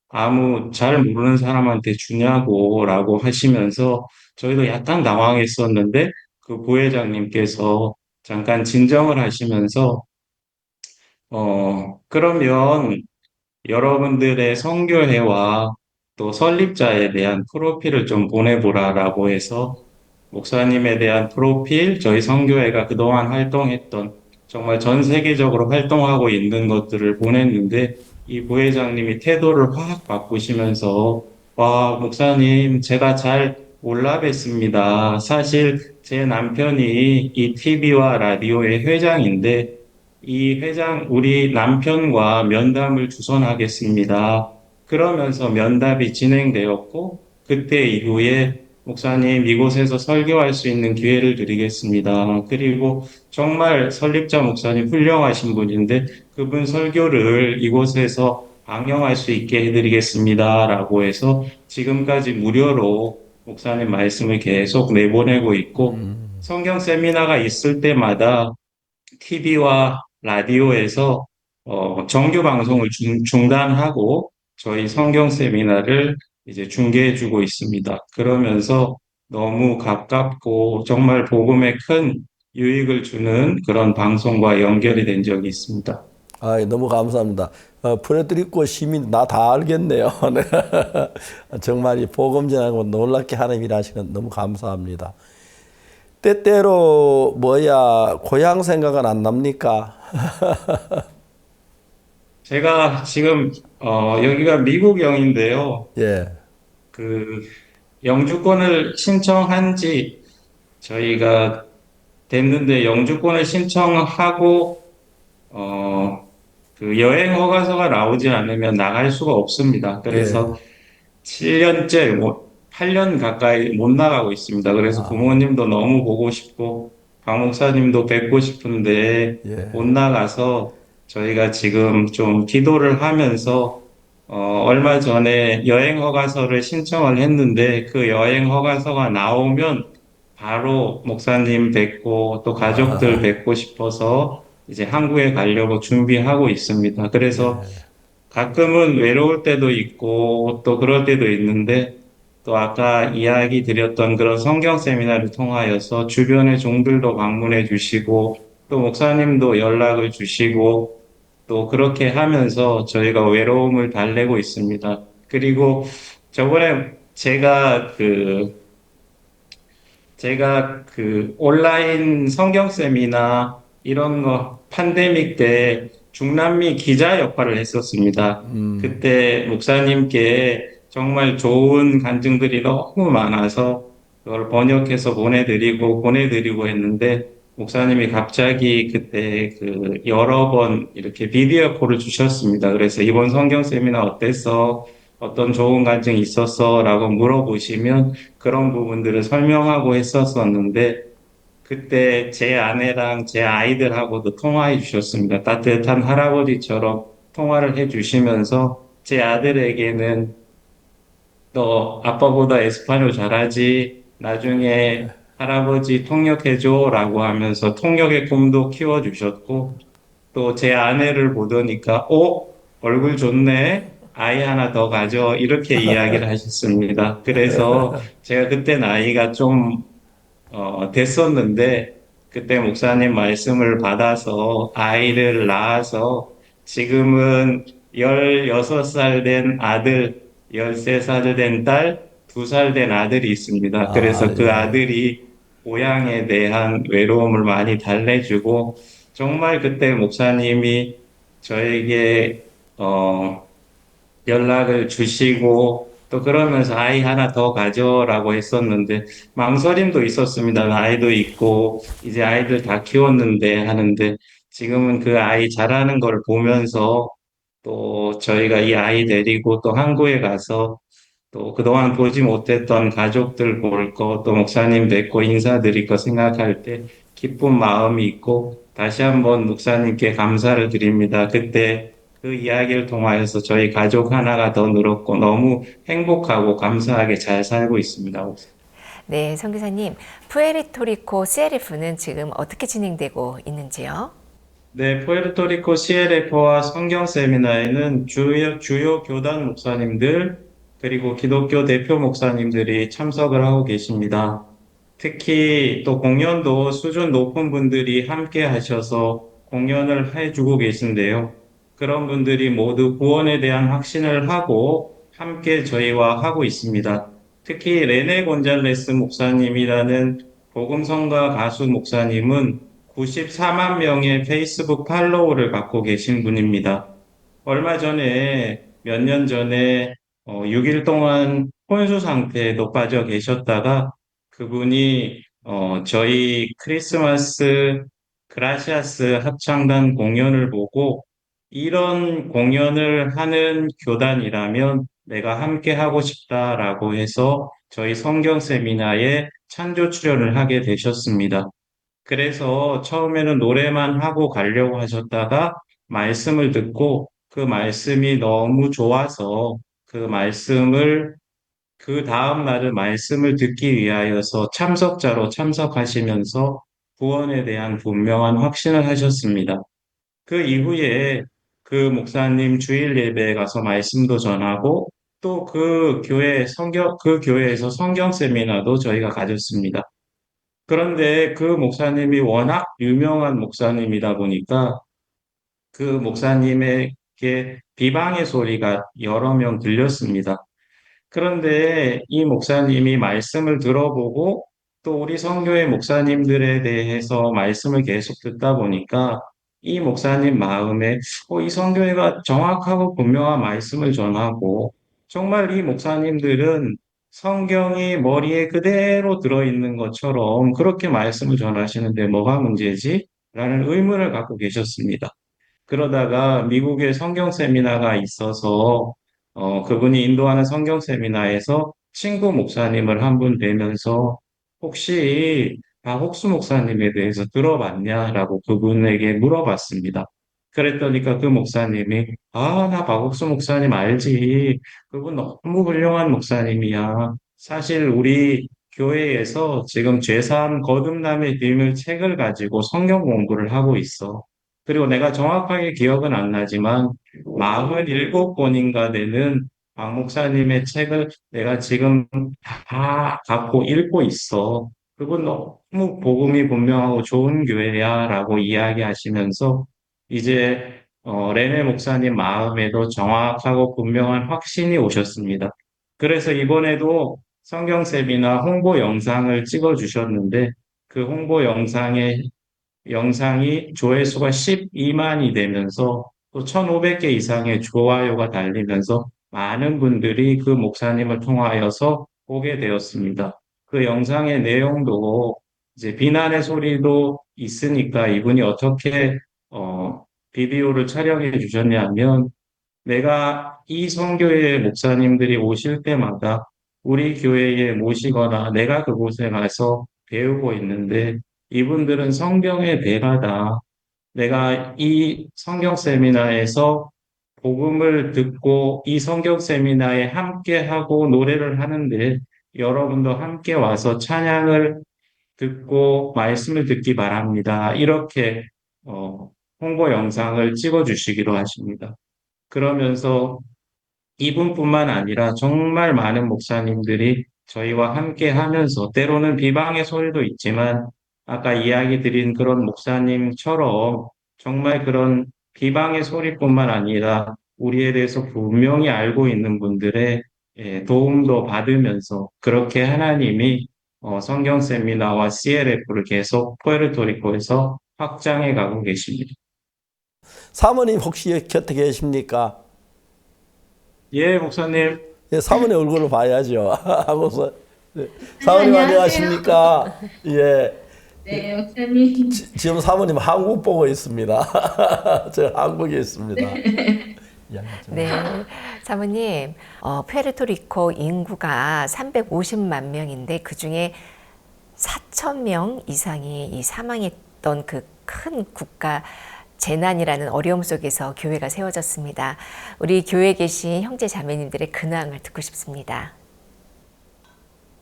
아무 잘 모르는 사람한테 주냐고라고 하시면서 저희도 약간 당황했었는데 그 부회장님께서 잠깐 진정을 하시면서 그러면 여러분들의 선교회와 또 설립자에 대한 프로필을 좀 보내보라라고 해서 목사님에 대한 프로필, 저희 선교회가 그동안 활동했던 정말 전 세계적으로 활동하고 있는 것들을 보냈는데 이 부회장님이 태도를 확 바꾸시면서 와, 목사님, 제가 잘 몰라 뵀습니다. 사실 제 남편이 이 TV와 라디오의 회장인데 이 회장, 우리 남편과 면담을 주선하겠습니다. 그러면서 면담이 진행되었고, 그때 이후에 목사님 이곳에서 설교할 수 있는 기회를 드리겠습니다. 그리고 정말 설립자 목사님 훌륭하신 분인데 그분 설교를 이곳에서 방영할 수 있게 해드리겠습니다. 라고 해서 지금까지 무료로 목사님 말씀을 계속 내보내고 있고 성경 세미나가 있을 때마다 TV와 라디오에서 정규 방송을 중단하고 저희 성경 세미나를 이제 중계해주고 있습니다. 그러면서 너무 가깝고 정말 복음에 큰 유익을 주는 그런 방송과 연결이 된 적이 있습니다. 아, 너무 감사합니다. 프레드리코 시민 나 다 알겠네요. 정말 이 복음 전하고 놀랍게 하나님 일하시는 너무 감사합니다. 때때로 고향 생각은 안 납니까? 제가 지금 여기가 미국영인데요. 예. 그 영주권을 신청한 지 저희가 됐는데 영주권을 신청하고 그 여행 허가서가 나오지 않으면 나갈 수가 없습니다. 그래서 7년째 8년 가까이 못 나가고 있습니다. 그래서 부모님도 너무 보고 싶고 박 목사님도 뵙고 싶은데 못 나가서 저희가 지금 좀 기도를 하면서 얼마 전에 여행 허가서를 신청을 했는데 그 여행 허가서가 나오면 바로 목사님 뵙고 또 가족들 뵙고 싶어서 이제 한국에 가려고 준비하고 있습니다. 그래서 가끔은 외로울 때도 있고 또 그럴 때도 있는데 또 아까 이야기 드렸던 그런 성경 세미나를 통하여서 주변의 종들도 방문해 주시고 또 목사님도 연락을 주시고 또 그렇게 하면서 저희가 외로움을 달래고 있습니다. 그리고 저번에 제가 온라인 성경 세미나 이런 거 팬데믹 때 중남미 기자 역할을 했었습니다. 그때 목사님께 정말 좋은 간증들이 너무 많아서 그걸 번역해서 보내드리고 했는데 목사님이 갑자기 그때 여러 번 이렇게 비디오 콜을 주셨습니다. 그래서 이번 성경 세미나 어땠어? 어떤 좋은 간증이 있었어? 라고 물어보시면 그런 부분들을 설명하고 했었었는데 그때 제 아내랑 제 아이들하고도 통화해 주셨습니다. 따뜻한 할아버지처럼 통화를 해 주시면서 제 아들에게는 너 아빠보다 에스파뇰 잘하지? 나중에 할아버지 통역해줘 라고 하면서 통역의 꿈도 키워주셨고 또 제 아내를 보더니까 얼굴 좋네? 아이 하나 더 가져 이렇게 이야기를 하셨습니다. 그래서 제가 그때 나이가 좀 됐었는데 그때 목사님 말씀을 받아서 아이를 낳아서 지금은 16살 된 아들, 13살 된 딸, 2살 된 아들이 있습니다. 그래서 그 아들이 고향에 대한 외로움을 많이 달래주고 정말 그때 목사님이 저에게 연락을 주시고 또 그러면서 아이 하나 더 가져라고 했었는데 망설임도 있었습니다. 아이도 있고 이제 아이들 다 키웠는데 하는데 지금은 그 아이 자라는 걸 보면서 또 저희가 이 아이 데리고 또 항구에 가서 또 그동안 보지 못했던 가족들 볼 거, 또 목사님 뵙고 인사드릴 거 생각할 때 기쁜 마음이 있고 다시 한번 목사님께 감사를 드립니다. 그때 그 이야기를 통하여서 저희 가족 하나가 더 늘었고 너무 행복하고 감사하게 잘 살고 있습니다. 네, 선교사님, 푸에르토리코 CLF는 지금 어떻게 진행되고 있는지요? 네, 푸에르토리코 CLF와 성경 세미나에는 주요 교단 목사님들, 그리고 기독교 대표 목사님들이 참석을 하고 계십니다. 특히 또 공연도 수준 높은 분들이 함께 하셔서 공연을 해주고 계신데요. 그런 분들이 모두 구원에 대한 확신을 하고 함께 저희와 하고 있습니다. 특히 레네 곤잘레스 목사님이라는 복음성가 가수 목사님은 94만 명의 페이스북 팔로워를 갖고 계신 분입니다. 얼마 전에, 몇 년 전에 6일 동안 혼수 상태에도 빠져 계셨다가 그분이 저희 크리스마스 그라시아스 합창단 공연을 보고 이런 공연을 하는 교단이라면 내가 함께 하고 싶다라고 해서 저희 성경 세미나에 찬조 출연을 하게 되셨습니다. 그래서 처음에는 노래만 하고 가려고 하셨다가 말씀을 듣고 그 말씀이 너무 좋아서 그 말씀을 그 다음 날은 말씀을 듣기 위하여서 참석자로 참석하시면서 구원에 대한 분명한 확신을 하셨습니다. 그 이후에 그 목사님 주일 예배에 가서 말씀도 전하고 또 그 교회에서 성경 세미나도 저희가 가졌습니다. 그런데 그 목사님이 워낙 유명한 목사님이다 보니까 그 목사님에게 비방의 소리가 여러 명 들렸습니다. 그런데 이 목사님이 말씀을 들어보고 또 우리 선교회 목사님들에 대해서 말씀을 계속 듣다 보니까 이 목사님 마음에 이 선교회가 정확하고 분명한 말씀을 전하고 정말 이 목사님들은 성경이 머리에 그대로 들어있는 것처럼 그렇게 말씀을 전하시는데 뭐가 문제지? 라는 의문을 갖고 계셨습니다. 그러다가 미국에 성경 세미나가 있어서 그분이 인도하는 성경 세미나에서 친구 목사님을 한 분 뵈면서 혹시 박옥수 목사님에 대해서 들어봤냐라고 그분에게 물어봤습니다. 그랬더니까 그 목사님이 나 박옥수 목사님 알지. 그분 너무 훌륭한 목사님이야. 사실 우리 교회에서 지금 죄사함 거듭남의 비밀 책을 가지고 성경 공부를 하고 있어. 그리고 내가 정확하게 기억은 안 나지만 47권인가 되는 박 목사님의 책을 내가 지금 다 갖고 읽고 있어. 그건 너무 복음이 분명하고 좋은 교회야 라고 이야기하시면서 이제 레네 목사님 마음에도 정확하고 분명한 확신이 오셨습니다. 그래서 이번에도 성경 세미나 홍보 영상을 찍어 주셨는데 그 홍보 영상이 조회수가 12만이 되면서 또 1,500개 이상의 좋아요가 달리면서 많은 분들이 그 목사님을 통하여서 보게 되었습니다. 그 영상의 내용도 이제 비난의 소리도 있으니까 이분이 어떻게 비디오를 촬영해 주셨냐면 내가 이 선교회 목사님들이 오실 때마다 우리 교회에 모시거나 내가 그곳에 가서 배우고 있는데 이분들은 성경의 대가다. 내가 이 성경 세미나에서 복음을 듣고 이 성경 세미나에 함께하고 노래를 하는데 여러분도 함께 와서 찬양을 듣고 말씀을 듣기 바랍니다. 이렇게 홍보 영상을 찍어 주시기로 하십니다. 그러면서 이분뿐만 아니라 정말 많은 목사님들이 저희와 함께 하면서 때로는 비방의 소리도 있지만 아까 이야기 드린 그런 목사님처럼 정말 그런 비방의 소리뿐만 아니라 우리에 대해서 분명히 알고 있는 분들의 도움도 받으면서 그렇게 하나님이 성경 세미나와 CLF를 계속 푸에르토리코에서 확장해 가고 계십니다. 사모님 혹시 곁에 계십니까? 예, 목사님. 예, 사모님 얼굴을 봐야죠. 하고서 사모님 안녕하십니까? 예. 네, 목사님. 지금 사모님 한국 보고 있습니다. 저 한국에 있습니다. 네, 사모님, 푸에르토리코 인구가 350만 명인데 그 중에 4천 명 이상이 이 사망했던 그 큰 국가 재난이라는 어려움 속에서 교회가 세워졌습니다. 우리 교회에 계신 형제 자매님들의 근황을 듣고 싶습니다.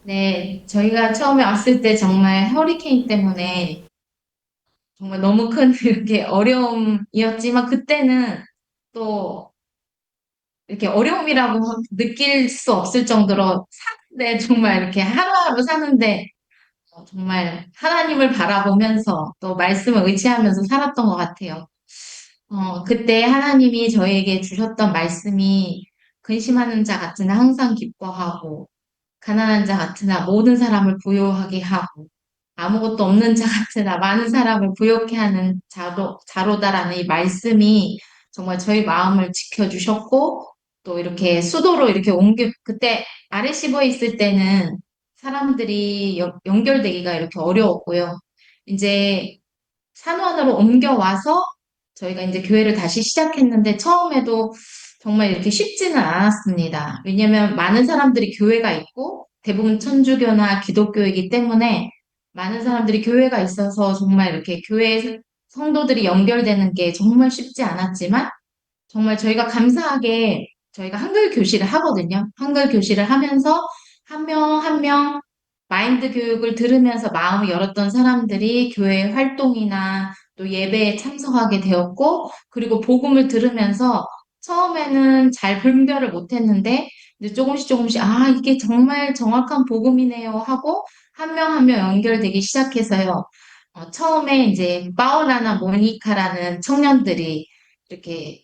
네, 저희가 처음에 왔을 때 정말 허리케인 때문에 정말 너무 큰 이렇게 어려움이었지만 그때는 또 이렇게 어려움이라고 느낄 수 없을 정도로 사는데 정말 이렇게 하루하루 사는데 정말 하나님을 바라보면서 또 말씀을 의지하면서 살았던 것 같아요. 그때 하나님이 저에게 주셨던 말씀이 근심하는 자 같으나 항상 기뻐하고 가난한 자 같으나 모든 사람을 부유하게 하고 아무것도 없는 자 같으나 많은 사람을 부욕해 하는 자로다라는 이 말씀이 정말 저희 마음을 지켜주셨고 또 이렇게 수도로 이렇게 그때 아레시버에 있을 때는 사람들이 연결되기가 이렇게 어려웠고요. 이제 산원으로 옮겨와서 저희가 이제 교회를 다시 시작했는데 처음에도 정말 이렇게 쉽지는 않았습니다. 왜냐하면 많은 사람들이 교회가 있고 대부분 천주교나 기독교이기 때문에 많은 사람들이 교회가 있어서 정말 이렇게 교회 성도들이 연결되는 게 정말 쉽지 않았지만 정말 저희가 감사하게 저희가 한글 교실을 하거든요. 한글 교실을 하면서 한 명 한 명 마인드 교육을 들으면서 마음을 열었던 사람들이 교회 활동이나 또 예배에 참석하게 되었고 그리고 복음을 들으면서 처음에는 잘 분별을 못했는데 이제 조금씩 이게 정말 정확한 복음이네요 하고 한 명 한 명 연결되기 시작해서요. 처음에 이제 파울라나 모니카라는 청년들이 이렇게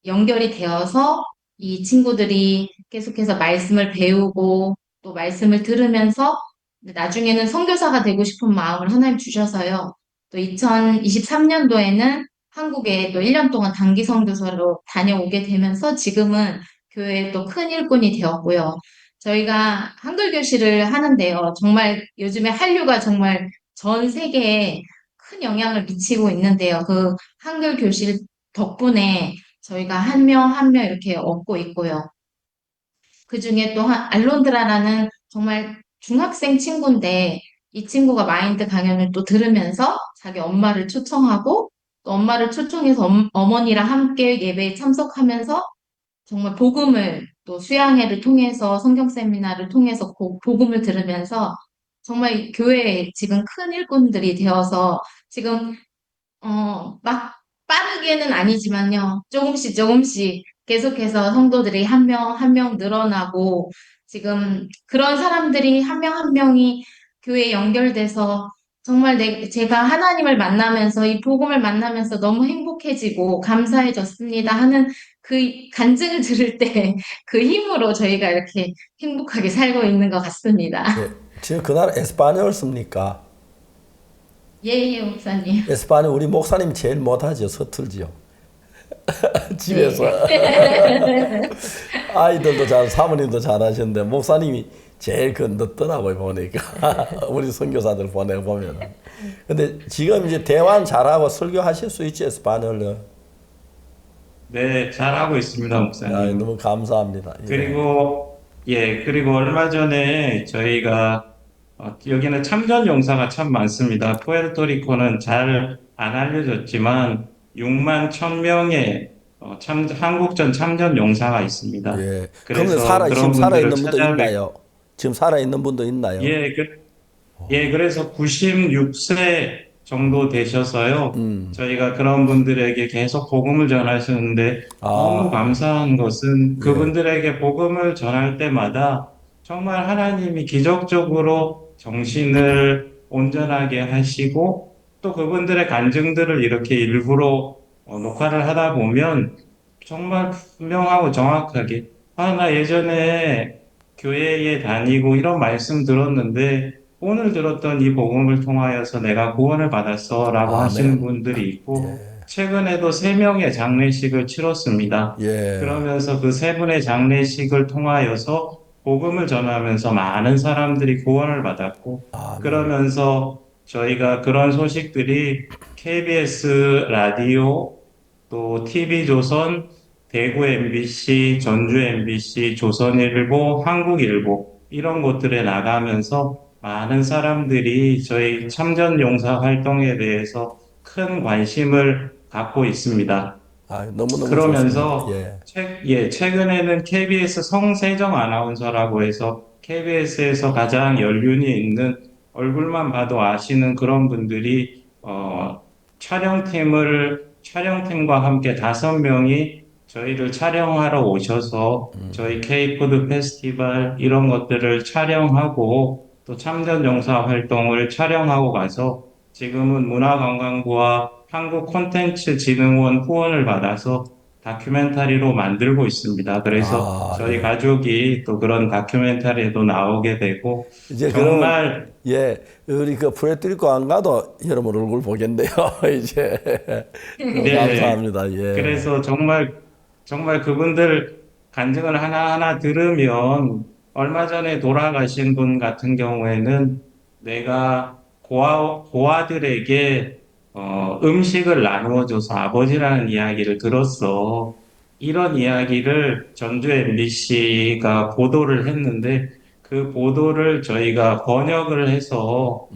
연결이 되어서 이 친구들이 계속해서 말씀을 배우고 또 말씀을 들으면서 나중에는 선교사가 되고 싶은 마음을 하나님 주셔서요. 또 2023년도에는 한국에 또 1년 동안 단기 선교사로 다녀오게 되면서 지금은 교회에 또 큰 일꾼이 되었고요. 저희가 한글 교실을 하는데요. 정말 요즘에 한류가 정말 전 세계에 큰 영향을 미치고 있는데요. 그 한글 교실 덕분에 저희가 한 명 한 명 이렇게 얻고 있고요. 그 중에 또 알론드라라는 정말 중학생 친구인데 이 친구가 마인드 강연을 또 들으면서 자기 엄마를 초청하고 또 엄마를 초청해서 어머니랑 함께 예배에 참석하면서 정말 복음을 또 수양회를 통해서 성경 세미나를 통해서 복음을 들으면서 정말 교회에 지금 큰 일꾼들이 되어서 지금 막 빠르게는 아니지만요. 조금씩 계속해서 성도들이 한 명 한 명 늘어나고 지금 그런 사람들이 한 명 한 명이 교회에 연결돼서 정말 제가 하나님을 만나면서 이 복음을 만나면서 너무 행복해지고 감사해졌습니다 하는 그 간증을 들을 때 그 힘으로 저희가 이렇게 행복하게 살고 있는 것 같습니다. 예, 지금 그날 에스파뇰 씁니까? 예, 목사님. 에스파뇰 우리 목사님 제일 못하죠. 서툴지요. 집에서. 네. 아이들도 잘, 사모님도 잘하시는데 목사님이 제일 늦더라고요, 보니까. 우리 선교사들 보내보면. 근데 지금 이제 대화는 잘하고 설교하실 수 있지, 에스파뇰? 네, 잘하고 있습니다, 목사님. 너무 감사합니다. 그리고 얼마 전에 저희가 여기는 참전 용사가 참 많습니다. 푸에르토리코는 잘 안 알려졌지만 6만 1,000명의 한국전 참전 용사가 있습니다. 예. 그래서 지금 살아있는 분도 있나요? 지금 살아있는 분도 있나요? 그래서 96세 정도 되셔서요. 저희가 그런 분들에게 계속 복음을 전하시는데 너무 감사한 것은 그분들에게 복음을 전할 때마다 정말 하나님이 기적적으로 정신을 온전하게 하시고 또 그분들의 간증들을 이렇게 일부러 녹화를 하다 보면 정말 분명하고 정확하게 나 예전에 교회에 다니고 이런 말씀 들었는데 오늘 들었던 이 복음을 통하여서 내가 구원을 받았어 라고 하시는 분들이 있고 최근에도 3명의 장례식을 치렀습니다. 예. 그러면서 그 3분의 장례식을 통하여서 복음을 전하면서 많은 사람들이 구원을 받았고, 그러면서 저희가 그런 소식들이 KBS 라디오, 또 TV조선, 대구 MBC, 전주 MBC, 조선일보, 한국일보 이런 곳들에 나가면서 많은 사람들이 저희 참전용사 활동에 대해서 큰 관심을 갖고 있습니다. 너무너무 그러면서 좋습니다. 최근에는 KBS 성세정 아나운서라고 해서 KBS에서 가장 연륜이 있는 얼굴만 봐도 아시는 그런 분들이 촬영팀과 함께 5명이 저희를 촬영하러 오셔서 저희 K푸드 페스티벌 이런 것들을 촬영하고 또 참전용사 활동을 촬영하고 가서 지금은 문화관광부와 한국콘텐츠진흥원 후원을 받아서 다큐멘터리로 만들고 있습니다. 그래서 저희 가족이 또 그런 다큐멘터리에도 나오게 되고 이제 정말 우리 그 프레트리코 안 가도 여러분 얼굴 보겠네요. 이제 감사합니다. 예. 그래서 정말 그분들 간증을 하나하나 들으면 얼마 전에 돌아가신 분 같은 경우에는 내가 고아들에게 음식을 나누어줘서 아버지라는 이야기를 들었어. 이런 이야기를 전주 MBC가 보도를 했는데 그 보도를 저희가 번역을 해서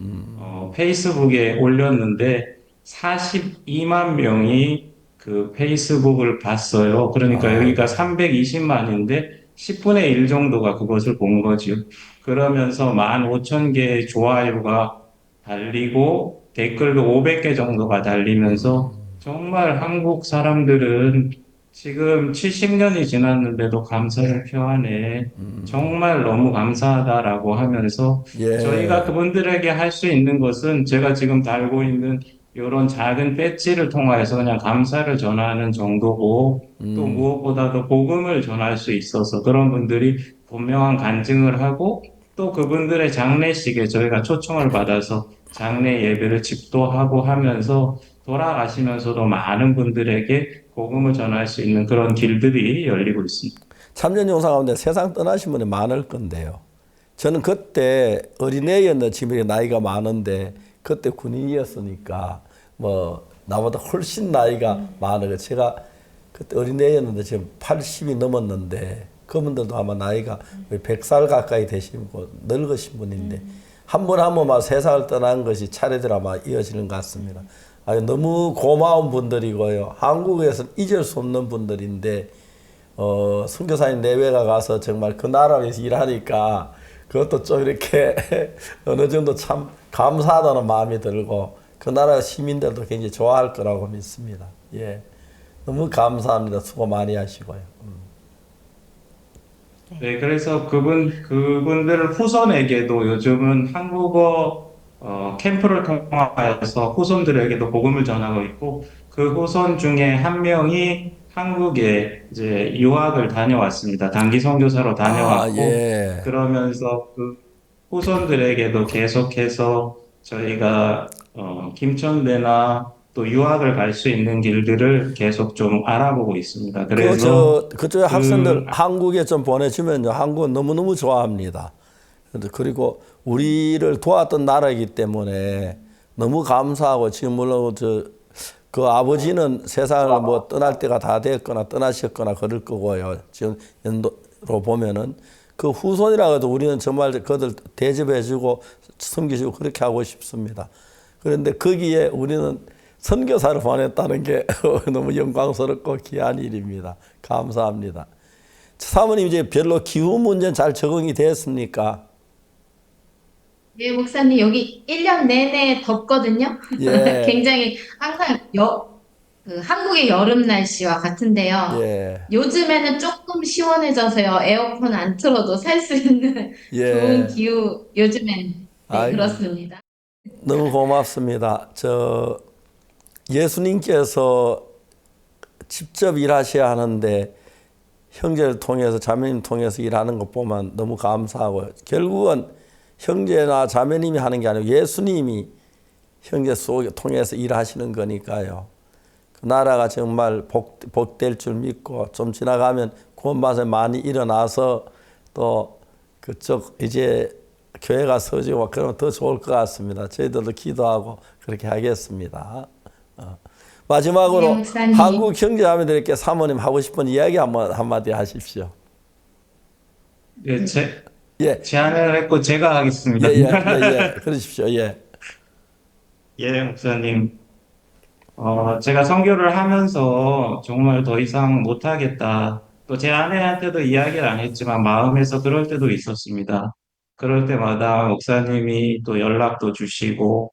페이스북에 올렸는데 42만 명이 그 페이스북을 봤어요. 그러니까 여기가 320만인데 10분의 1 정도가 그것을 본 거죠. 그러면서 15,000개의 좋아요가 달리고 댓글도 500개 정도가 달리면서 정말 한국 사람들은 지금 70년이 지났는데도 감사를 표하네. 정말 너무 감사하다라고 하면서 저희가 그분들에게 할 수 있는 것은 제가 지금 달고 있는 이런 작은 배지를 통해서 그냥 감사를 전하는 정도고 또 무엇보다도 복음을 전할 수 있어서 그런 분들이 분명한 간증을 하고 또 그분들의 장례식에 저희가 초청을 받아서 장례 예배를 집도하고 하면서 돌아가시면서도 많은 분들에게 복음을 전할 수 있는 그런 길들이 열리고 있습니다. 참전용사 가운데 세상 떠나신 분이 많을 건데요. 저는 그때 어린애였는데 지금 나이가 많은데 그때 군인이었으니까 뭐 나보다 훨씬 나이가 많아요. 제가 그때 어린애였는데 지금 80이 넘었는데 그분들도 아마 나이가 100살 가까이 되신 분, 늙으신 분인데 한 분 한 분만 세상을 떠난 것이 차례대로 아마 이어지는 것 같습니다. 너무 고마운 분들이고요. 한국에서는 잊을 수 없는 분들인데 선교사님 내외가 가서 정말 그 나라에서 일하니까 그것도 좀 이렇게 어느 정도 참 감사하다는 마음이 들고 그 나라 시민들도 굉장히 좋아할 거라고 믿습니다. 예, 너무 감사합니다. 수고 많이 하시고요. 네, 그래서 그분들 후손에게도 요즘은 한국어 캠프를 통하여서 후손들에게도 복음을 전하고 있고 그 후손 중에 한 명이 한국에 이제 유학을 다녀왔습니다. 단기 선교사로 다녀왔고 그러면서 그 후손들에게도 계속해서 저희가 김천대나 또 유학을 갈 수 있는 길들을 계속 좀 알아보고 있습니다. 그래서 그쪽에 학생들 한국에 좀 보내주면요. 한국은 너무너무 좋아합니다. 그리고 우리를 도왔던 나라이기 때문에 너무 감사하고 지금 물론 그 아버지는 세상을 뭐 떠날 때가 다 됐거나 떠나셨거나 그럴 거고요. 지금 연도로 보면은 그 후손이라 해도 우리는 정말 그들 대접해주고 섬기시고 그렇게 하고 싶습니다. 그런데 거기에 우리는 선교사를 보냈다는 게 너무 영광스럽고 귀한 일입니다. 감사합니다. 사모님 이제 별로 기후 문제는 잘 적응이 됐습니까? 네, 목사님 여기 1년 내내 덥거든요. 예. 굉장히 항상 그 한국의 여름 날씨와 같은데요. 요즘에는 조금 시원해져서요. 에어컨 안 틀어도 살 수 있는 좋은 기후 요즘엔 그렇습니다. 너무 고맙습니다. 예수님께서 직접 일하셔야 하는데 형제를 통해서 자매님 통해서 일하는 것 보면 너무 감사하고요. 결국은 형제나 자매님이 하는 게 아니고 예수님이 형제 속에 통해서 일하시는 거니까요. 그 나라가 정말 복될 줄 믿고 좀 지나가면 구원받아 많이 일어나서 또 그쪽 이제 교회가 서지고 그러면 더 좋을 것 같습니다. 저희들도 기도하고 그렇게 하겠습니다. 마지막으로 네, 한국 형제자매들에게 사모님 하고 싶은 이야기 한마디 하십시오. 예, 제안을 했고 제가 하겠습니다. 그러십시오. 예. 예, 목사님. 제가 선교를 하면서 정말 더 이상 못하겠다. 또 제 아내한테도 이야기를 안 했지만 마음에서 그럴 때도 있었습니다. 그럴 때마다 목사님이 또 연락도 주시고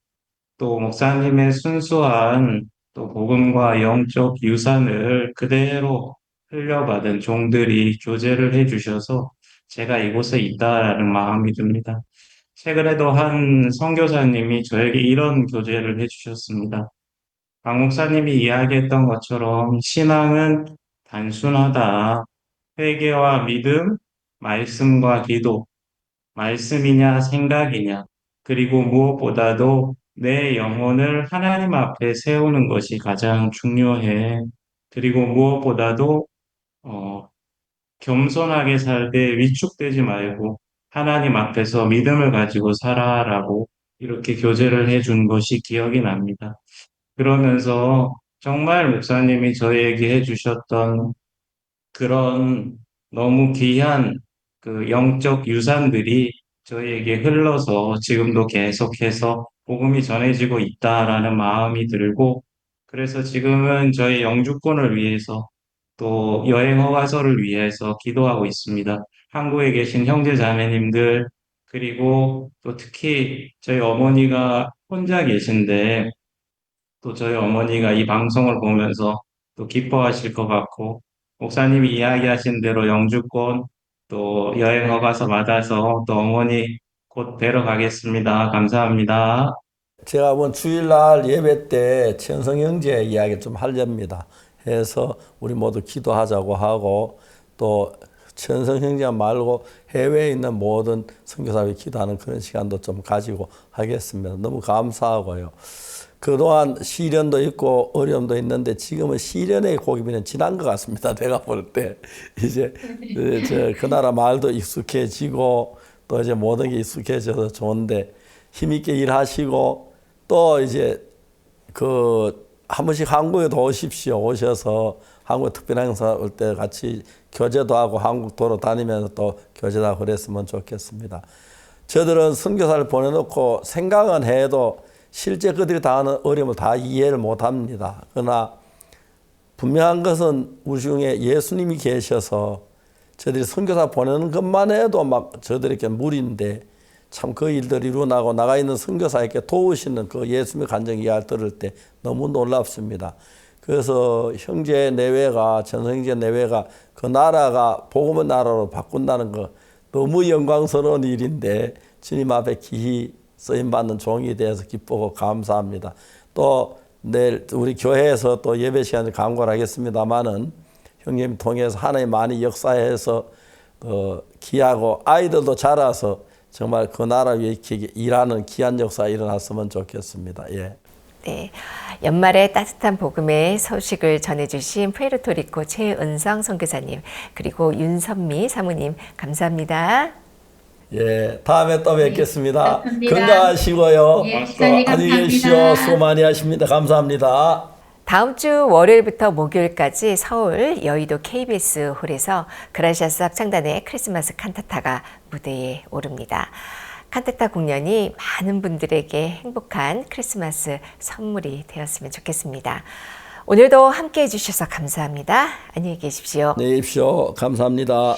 또 목사님의 순수한 또 복음과 영적 유산을 그대로 흘려받은 종들이 교제를 해주셔서 제가 이곳에 있다라는 마음이 듭니다. 최근에도 한 선교사님이 저에게 이런 교제를 해주셨습니다. 박 목사님이 이야기했던 것처럼 신앙은 단순하다. 회개와 믿음, 말씀과 기도, 말씀이냐 생각이냐, 그리고 무엇보다도 내 영혼을 하나님 앞에 세우는 것이 가장 중요해. 그리고 무엇보다도 겸손하게 살되 위축되지 말고 하나님 앞에서 믿음을 가지고 살아라고 이렇게 교제를 해준 것이 기억이 납니다. 그러면서 정말 목사님이 저에게 해주셨던 그런 너무 귀한 그 영적 유산들이 저에게 흘러서 지금도 계속해서 복음이 전해지고 있다라는 마음이 들고, 그래서 지금은 저희 영주권을 위해서 또 여행 허가서를 위해서 기도하고 있습니다. 한국에 계신 형제 자매님들, 그리고 또 특히 저희 어머니가 혼자 계신데 또 저희 어머니가 이 방송을 보면서 또 기뻐하실 것 같고, 목사님이 이야기하신 대로 영주권 또 여행 허가서 받아서 또 어머니 곧 뵈러 가겠습니다. 감사합니다. 제가 이번 주일날 예배 때 천성 형제 이야기 좀 하렵니다. 해서 우리 모두 기도하자고 하고, 또 천성 형제 말고 해외에 있는 모든 선교사들이 기도하는 그런 시간도 좀 가지고 하겠습니다. 너무 감사하고요. 그동안 시련도 있고 어려움도 있는데 지금은 시련의 고기비는 지난 것 같습니다. 내가 볼 때 이제 그 나라 말도 익숙해지고 또 이제 모든 게 익숙해져서 좋은데, 힘있게 일하시고 또 이제 한 번씩 한국에도 오십시오. 오셔서 한국 특별 행사 올 때 같이 교제도 하고 한국 도로 다니면서 또 교제도 하고 그랬으면 좋겠습니다. 저들은 선교사를 보내놓고 생각은 해도 실제 그들이 당하는 어려움을 다 이해를 못합니다. 그러나 분명한 것은 우리 중에 예수님이 계셔서 저들이 선교사 보내는 것만 해도 막 저들에게 무리인데, 참 그 일들이 일어나고 나가 있는 선교사에게 도우시는 그 예수님의 간증 이야기를 들을 때 너무 놀랍습니다. 그래서 형제 내외가, 전성형제 내외가 그 나라가 복음의 나라로 바꾼다는 거 너무 영광스러운 일인데, 주님 앞에 기히 쓰임받는 종이 되어서 기쁘고 감사합니다. 또 내일 우리 교회에서 또 예배 시간을 강구를 하겠습니다마는 형님 통해서 하나님 많이 역사해서 기하고 아이들도 자라서 정말 그 나라 위에 일하는 귀한 역사가 일어났으면 좋겠습니다. 예. 네, 연말에 따뜻한 복음의 소식을 전해주신 푸에르토리코 최은성 선교사님, 그리고 윤선미 사모님 감사합니다. 예, 다음에 또 뵙겠습니다. 감사합니다. 건강하시고요. 예, 또 안녕히 계십시오. 수고 많이 하십니다. 감사합니다. 다음 주 월요일부터 목요일까지 서울 여의도 KBS 홀에서 그라시아스 합창단의 크리스마스 칸타타가 무대에 오릅니다. 칸타타 공연이 많은 분들에게 행복한 크리스마스 선물이 되었으면 좋겠습니다. 오늘도 함께해 주셔서 감사합니다. 안녕히 계십시오. 안녕히 계십시오. 감사합니다.